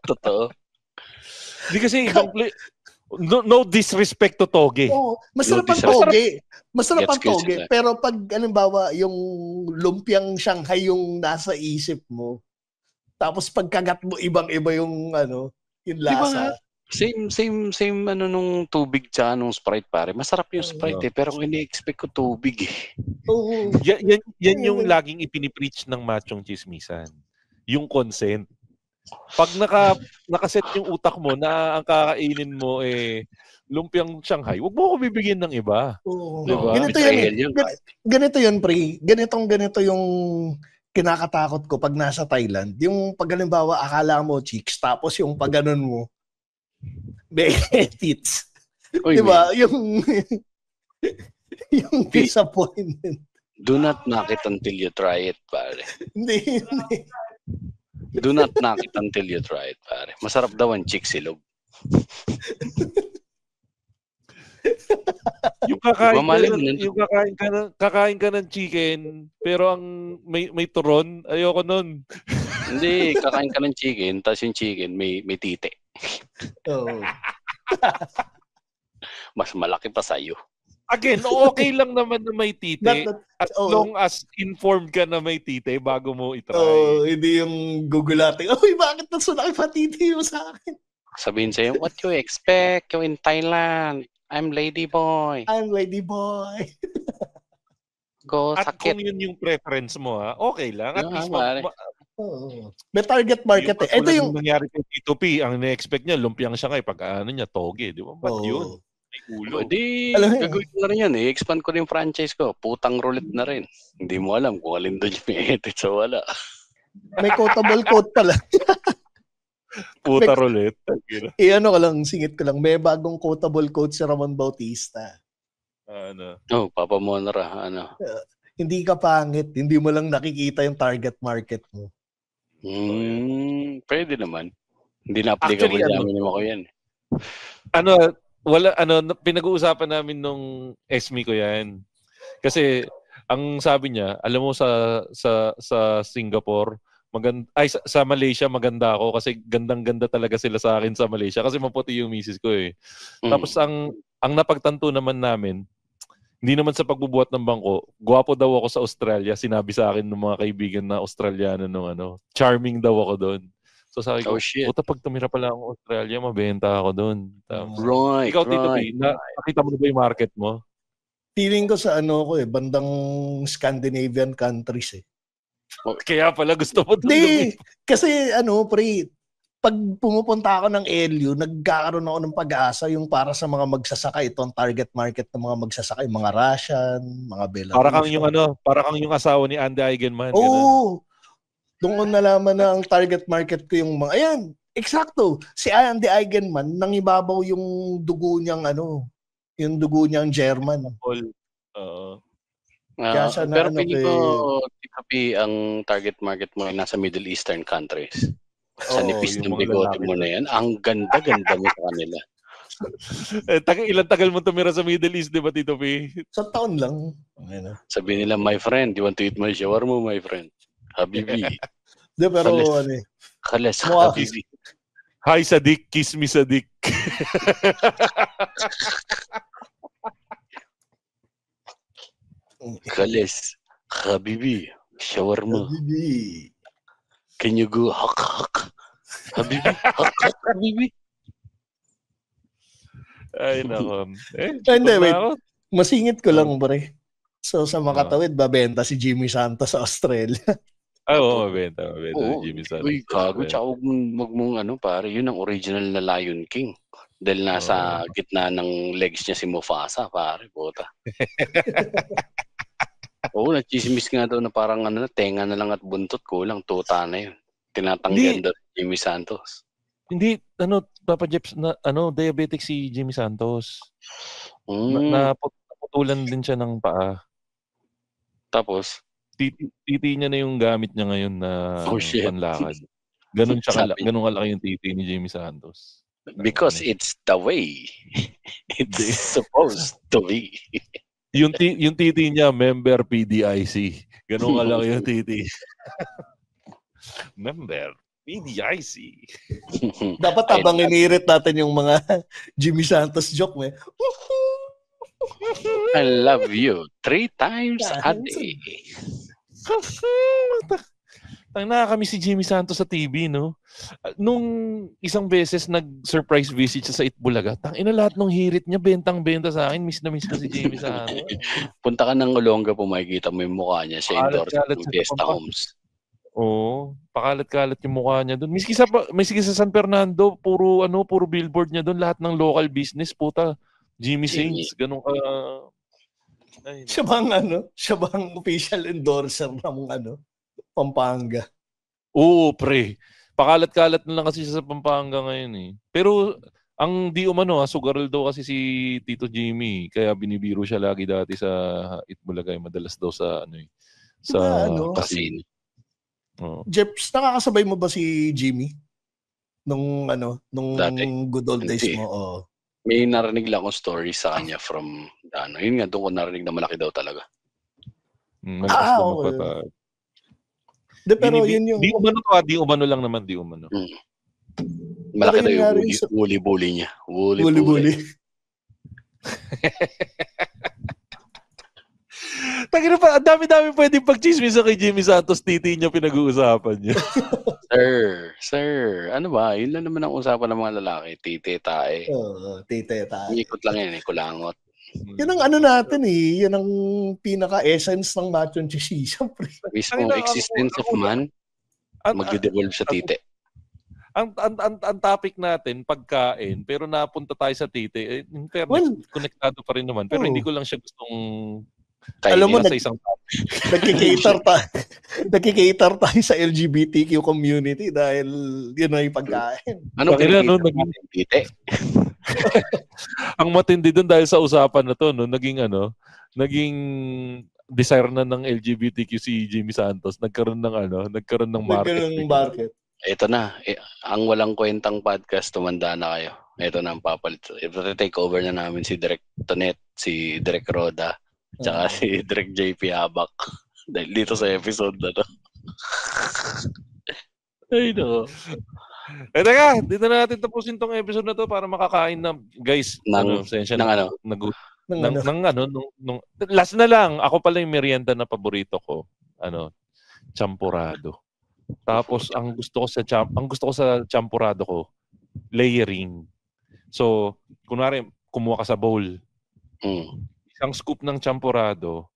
Totoo. Di kasi, no disrespect to toge. Masarap ang toge. Masarap ang toge. Pero pag, halimbawa, yung lumpiang Shanghai yung nasa isip mo, tapos pagkagat mo, ibang-iba yung, yung lasa. Diba? Same nung tubig tsaka nung Sprite, pare. Masarap yung Sprite pero kung ini-expect ko tubig eh. Yan yung laging ipinipreach ng machong chismisan. Yung consent. Pag nakaset yung utak mo na ang kakainin mo lumpiang Shanghai, wag mo ako bibigyan ng iba. Diba? Ganito yun, pre. Ganito yung kinakatakot ko pag nasa Thailand. Yung pag halimbawa, akala mo chicks, tapos yung pag ganun mo, tits. Diba? Yung disappointment. Do not knock it until you try it, pare. Hindi. Do not knock it until you try it, pare. Masarap daw ang chick silog. Yung kakain ka ng chicken, pero ang may turon, ayoko nun. Hindi, kakain ka ng chicken, tapos yung chicken may tite. Mas malaki pa sa'yo. Again, okay lang naman na may tite. As long as informed ka na may tite bago mo itry. Hindi yung gugulating, bakit na sulaki pa tite mo sa akin? Sabihin sa'yo, what you expect? You're in Thailand. I'm lady boy. Go at sakit. Kung yun yung preference mo, okay lang. At least may target market Ito yung nangyari kay Tito P, ang na-expect niya, lumpiang Shanghai, pag niya, toge. Di ba? Ba't yun? Ulo. Di, Alam mo, gagawin ko na rin yan. I-expand ko rin yung franchise ko. Putang roulette na rin. Hindi mo alam kung alin doon yung edit sa wala. may quotable quote pala. Puta roulette. Ano ko lang, singit ko lang. May bagong quotable quote si Ramon Bautista. Ano? Oh, Papa Monra, ano. Hindi ka pangit, hindi mo lang nakikita yung target market mo. Pwede naman. Hindi na applicable Actually, namin ako yan. Pinag-uusapan namin nung SME ko yan. Kasi ang sabi niya, alam mo sa Singapore, sa Malaysia maganda ako kasi gandang-ganda talaga sila sa akin sa Malaysia kasi maputi yung misis ko eh. Tapos ang napagtanto naman namin, hindi naman sa pagbubuhat ng bangko, gwapo daw ako sa Australia. Sinabi sa akin ng mga kaibigan na Australiano nung charming daw ako doon. So sabi ko, puta pag tumira pala akong Australia, mabenta ako doon. Right, ikaw, Tito B, nakita mo na ba yung market mo? Feeling ko sa bandang Scandinavian countries eh. Kaya pala gusto mo doon. Hindi, kasi pre, pag pumupunta ako ng LU, nagkakaroon ako ng pag-asa yung para sa mga magsasaka. Ito ang target market ng mga magsasaka, yung mga Russian, mga Belarusian. Para kang yung asawa ni Andy Eigenman. Oo. Doon ko nalaman na ang target market ko yung mga, ayan, eksakto. Si Andy Eigenman, nangibabaw yung dugo niyang yung dugo niyang German. Kaya siya pero pili ko, Tito, ang target market mo ay nasa Middle Eastern countries. Sa nipis ng bigote mo na yan, ang ganda-ganda mo sa kanila. Ilang tagal mo tumira sa Middle East, di ba, Tito P? Sa taon lang. Sabi nila, my friend, you want to eat my shawarma, my friend? Habibi. De, pero Kales, Habibi. Hi sa dick, kiss me sa dick. Kales, Habibi, shawarma. Habibi. Can you go hak? Habibi, hak, Habibi. Ay, nako. Hindi, wait. Masingit ko lang, pre. So, sa makatawid, babenta si Jimmy Santos sa Australia. Mabenta Jimmy Santos. Uy, kago, tsaka huwag mong pare, yun ang original na Lion King. Dahil nasa gitna ng legs niya si Mufasa, pare, bota. Nagchismis nga daw na parang tenga na lang at buntot, kulang, tuta na yun. Tinatanggihan daw Jimmy Santos. Hindi, Papa Jeps, diabetic si Jimmy Santos. Naputulan din siya ng paa. Tapos? Titi niya na yung gamit niya ngayon na panlakad. Ganun kalaki yung titi ni Jimmy Santos. Because it's the way it's supposed to be. Yung titi niya, member PDIC. Ganun kalaki yung titi. Member PDIC. Dapat habang inirit natin yung mga Jimmy Santos joke, I love you 3 times a day. Nakakamiss si Jimmy Santos sa TV, no? Nung isang beses nag-surprise visit siya sa Itbulaga, tangina lahat ng hirit niya, bentang-benta sa akin. Miss na miss ko si Jimmy Santos. Punta ka ng Olonga, makikita mo yung mukha niya. Siya endorse ng Fiesta Homes. Oo, pakalat-kalat yung mukha niya doon. Miski sa San Fernando, puro billboard niya doon, lahat ng local business, puta. Jimmy Saints, ganun ka. Siya bang official endorser ng Pampanga? Oo, pre. Pakalat-kalat na lang kasi siya sa Pampanga ngayon eh. Pero ang di umano, sugaral daw kasi si Tito Jimmy. Kaya binibiro siya lagi dati sa Itbulagay. Madalas daw sa sa casino. Jeps, nakakasabay mo ba si Jimmy? Nung dati? Good old days mo? May narinig lang akong story sa kanya from yun nga, doon ko narinig na malaki daw talaga. Pero yun yung... Di umano lang naman, di umano. Malaki daw yung bully niya. Bully. Tangina pa, ang dami-dami pwedeng pag-chismis kay Jimmy Santos, titi niya pinag-uusapan niya. Sir, ano ba? Yun lang naman ang usapan ng mga lalaki. Tite, tae. Tite, tae. Ikot lang yan, kulangot. Yun ang natin eh. Yun ang pinaka-essence ng machong chisism. Mismong existence of man, magde-devolve sa tite. ang topic natin, pagkain, pero napunta tayo sa titi. In fairness, konektado pa rin naman. Pero hindi ko lang siya gustong alam mo, sa isang topic. Nagkikater tayo sa LGBTQ community dahil yun na yung pagkain. Ano titi? Ang matindi doon dahil sa usapan na to, no, naging desire na ng LGBTQ si Jimmy Santos. Nagkaroon ng market. Ito na. Ang walang kwentang podcast, tumanda na kayo. Ito na ang papalit. Ito take over na namin si Direk Tonet, si Direk Roda, tsaka si Direk JP Habak. Dahil dito sa episode na to. Ay, no. Teka, dito na natin tapusin tong episode na to para makakain na, guys. Last na lang. Ako pala yung merienda na paborito ko. Champurado. Tapos ang gusto ko sa champurado ko, layering. So, kunwari kumuha ka sa bowl. Isang scoop ng champurado,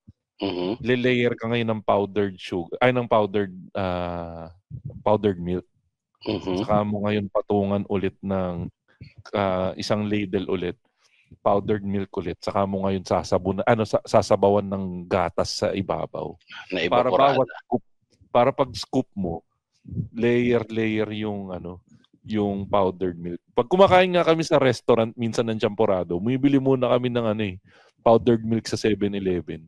le-layer ka ngayon ng powdered sugar, ng powdered milk. Saka mo ngayon patungan ulit ng isang ladle ulit, powdered milk ulit. Saka mo ngayon sasabawan ng gatas sa ibabaw. Para bawat scoop, para pag scoop mo, layer yung yung powdered milk. Pag kumakain nga kami sa restaurant minsan ng champurado, bumibili muna kami ng powdered milk sa 7-Eleven.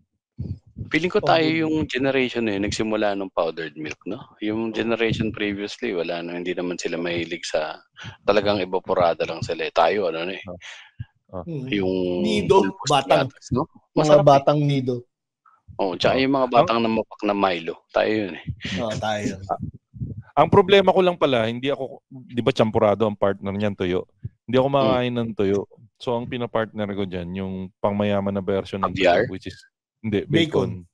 Feeling ko tayo yung generation nagsimula ng powdered milk, no? Yung generation previously, hindi naman sila mahilig sa talagang evaporada lang sila. Tayo, yung nido, batang, no? Mga batang nido. Tsaka yung mga batang namapak na Milo. Tayo yun tayo. Ang problema ko lang pala, hindi ako, di ba champurado ang partner niyan, tuyo. Hindi ako makain ng tuyo. So ang pinapartner ko dyan, yung pangmayaman na version ng tuyo, which is, bacon.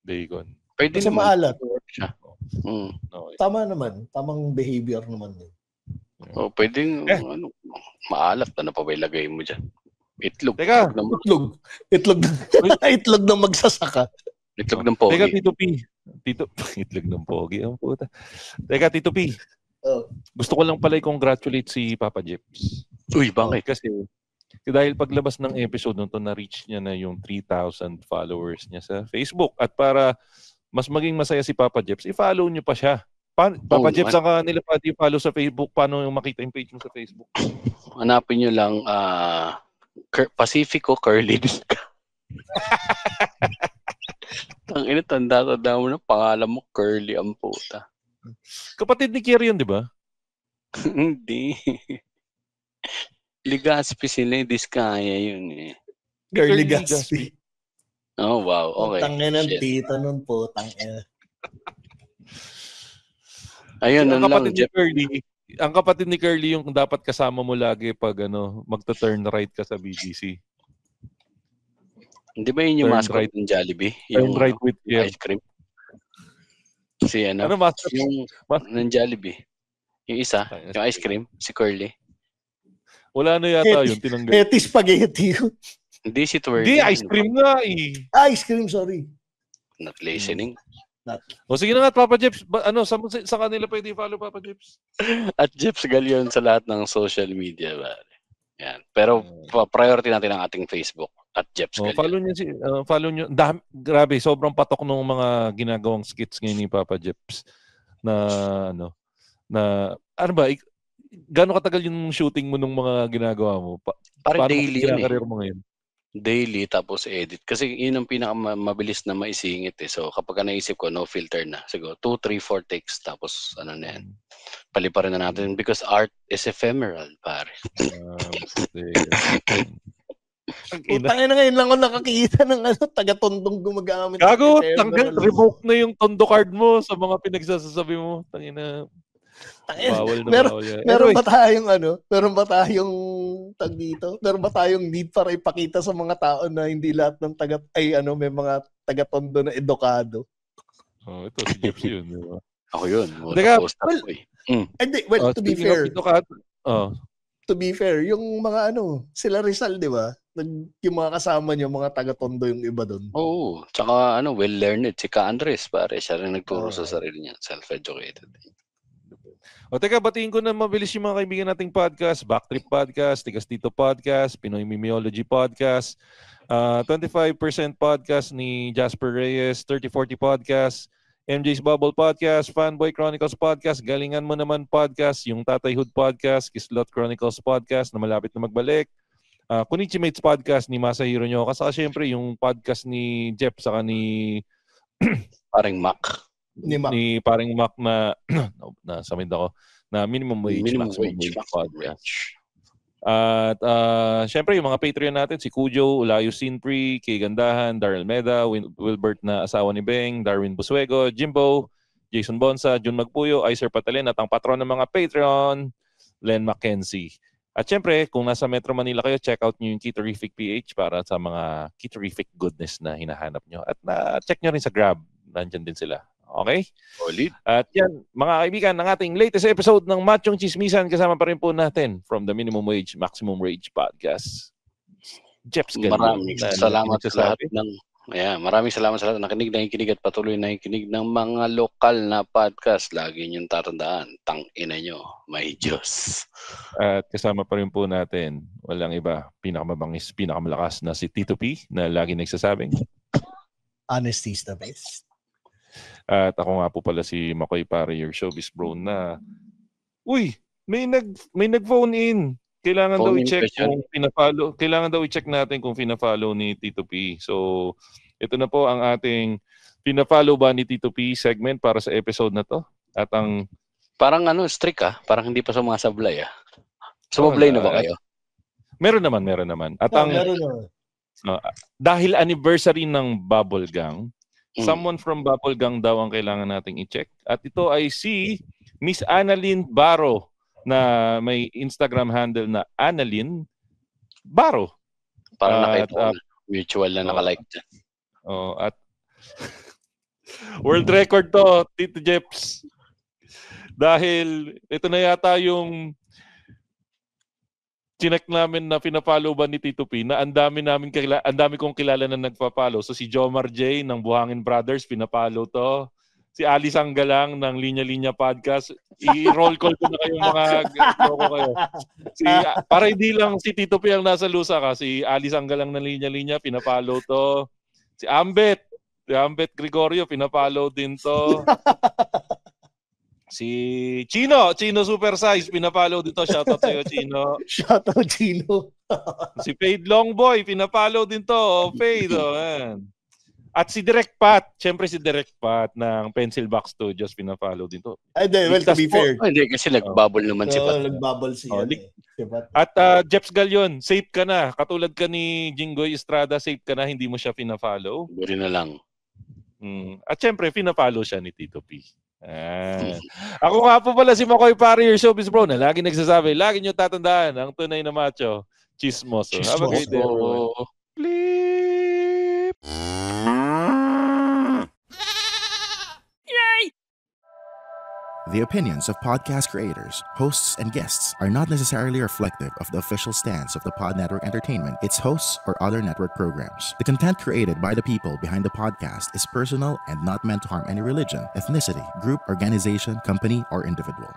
Pwede kasi naman. Maalat. Okay. Tama naman. Tamang behavior naman. Pwedeng, maalat na pa ba ilagay mo dyan? Itlog. Teka. Itlog ng magsasaka. Itlog ng pogi. Teka, itlog ng pogi. Ang puta. Teka, Tito P. Gusto ko lang pala i-congratulate si Papa Jeps. Uy, bakit? Kasi dahil paglabas ng episode nito, na-reach niya na yung 3,000 followers niya sa Facebook. At para mas maging masaya si Papa Jeps, i-follow niyo pa siya. Papa Jeps, ang kanila pa i-follow sa Facebook. Paano yung makita yung page mo sa Facebook? Hanapin niyo lang Pacifico Curly. Tanda mo na pangalan mo, Curly ang puta. Kapatid ni Kier yun, di ba? Hindi. Ligaspi sila, Diskaya yun Curly Gaspi. Oh, wow. Okay. Tangin ng tita nun po, tangin. Ayun, ang kapatid ni Curly. Ang kapatid ni Curly yung dapat kasama mo lagi pag magta-turn right ka sa BGC. Hindi ba yun yung mascot ng Jollibee? Yung right with ice cream. Si mascot? Yung ng Jollibee. Yung isa, yung ice cream, si Curly. Wala na yata yun, tinanggal. Eti spaghetti yun. Hindi, si Twirly. Hindi, ice cream nga Ice cream, sorry. Not listening. Sige na nga, Papa Jeps. Sa kanila pwede i-follow, Papa Jeps? At Jeps Galion sa lahat ng social media. Yan. Pero priority natin ang ating Facebook. At Jeps Galion. Follow nyo. Grabe, sobrang patok ng mga ginagawang skits ngayon ni Papa Jeps. Ano ba? Gano'ng katagal yung shooting mo nung mga ginagawa mo? Parang daily yun mo ngayon? Daily tapos edit. Kasi yun ang pinakamabilis na maisingit So kapag naisip ko, no filter na. Siguro 2, 3, 4 takes tapos na yan. Paliparin na natin because art is ephemeral, pare. Tangin na ngayon lang ako nakakita ng taga-tondong gumagamit. Gago, revoke na yung tondo card mo sa mga pinagsasasabi mo. Tangin na. Bawal na bawal yan. Meron ba tayong tag dito? Meron ba tayong need para ipakita sa mga tao na hindi lahat ng may mga taga-tondo na edukado? Ito si Jeps yun, di ba? Ako yun. To be fair. To be fair, yung mga sila Rizal, di ba? Yung mga kasama niyo, mga taga-tondo yung iba doon. Oo. Tsaka well-learned. Si Ka Andres, pare. Siya rin nagturo sa sarili niya. Self-educated. O teka, batiin ko na mabilis yung mga kaibigan nating podcast. Backtrip Podcast, Tigas Tito Podcast, Pinoy Mimeology Podcast, 25% Podcast ni Jasper Reyes, 3040 Podcast, MJ's Bubble Podcast, Fanboy Chronicles Podcast, Galingan Mo Naman Podcast, yung Tatayhood Podcast, Kislot Chronicles Podcast na malapit na magbalik, Kunichi Mates Podcast ni Masahiro Nyoka, saka syempre yung podcast ni Jeff saka ni Paring Mac. Ni Paring Mac na nasamid ako na minimum wage podcast. At syempre yung mga Patreon natin, si Cujo, Ulayo Sinpri, Kay Gandahan, Daryl Meda, Wilbert na asawa ni Beng, Darwin Busuego, Jimbo, Jason Bonsa, Jun Magpuyo, Iser Patalen, at ang patron ng mga Patreon, Len Mackenzie. At syempre, kung nasa Metro Manila kayo, check out nyo yung Kitorific PH para sa mga Kitorific goodness na hinahanap nyo. At check nyo rin sa Grab, nandyan din sila. Okay? Solid. At yan, mga kaibigan, ng ating latest episode ng Machong Chismisan, kasama pa rin po natin from the Minimum Wage, Maximum Wage Podcast. Jeps Galion. Maraming salamat sa lahat ng maraming salamat sa lahat ng nakinig at patuloy na nakikinig ng mga lokal na podcast. Lagi niyong tatandaan, tangina nyo, may Diyos. At kasama pa rin po natin, walang iba, pinakamabangis, pinakamalakas na si Tito P na lagi nagsasabing Honesty is the best. At ako nga po pala si Makoy Pare, your showbiz bro na may nag-phone in. Kailangan daw i-check kung pina-follow. Kailangan daw i-check natin kung pina-follow ni Tito P. So, ito na po ang ating pina-follow ba ni Tito P segment para sa episode na to. At ang parang strict parang hindi pa sumasablay Sumablay na ba kayo? Meron naman. At ang dahil anniversary ng Bubble Gang, someone from Bubble Gang daw ang kailangan nating i-check. At ito ay si Miss Annalyn Baro na may Instagram handle na Annalyn Baro. Parang nakita mutual na nakalike dyan. At world record to, Tito Jeps. Dahil ito na yata yung chinek namin na pina-follow ba ni Tito P na ang dami kong kilala na nagpa-follow. So si Jomar J ng Buhangin Brothers, pina-follow to. Si Ali Sanggalang ng Linya Linya Podcast. I-roll call ko na kayo mga loko kayo. Para hindi lang si Tito P ang nasa lusa ka. Si Ali Sanggalang ng Linya Linya, pina-follow to. Si Ambet Gregorio, pina-follow din to. Si Chino Super Size, pina-follow dito. Shoutout sa'yo, Chino. Shoutout, Chino. Si Fade Longboy, pina-follow din to. Fade, man. At si Direct Pat, syempre si Direct Pat ng Pencil Box Studios, pina-follow din to. Well, to be fair. Hindi, kasi nag-bubble naman si Pat. Nag-bubble si Pat. At Jeps Galion, safe ka na. Katulad ka ni Jinggoy Estrada, safe ka na, hindi mo siya pina-follow. Buri na lang. At syempre, pina-follow siya ni Tito P. Ako nga po pala si Makoy Pare, your showbiz bro, na lagi nagsasabi, lagi nyo tatandaan, ang tunay na macho, chismoso. Have a great day, everyone. Bleep! Yay! The opinions of podcast creators, hosts, and guests are not necessarily reflective of the official stance of the Pod Network Entertainment, its hosts, or other network programs. The content created by the people behind the podcast is personal and not meant to harm any religion, ethnicity, group, organization, company, or individual.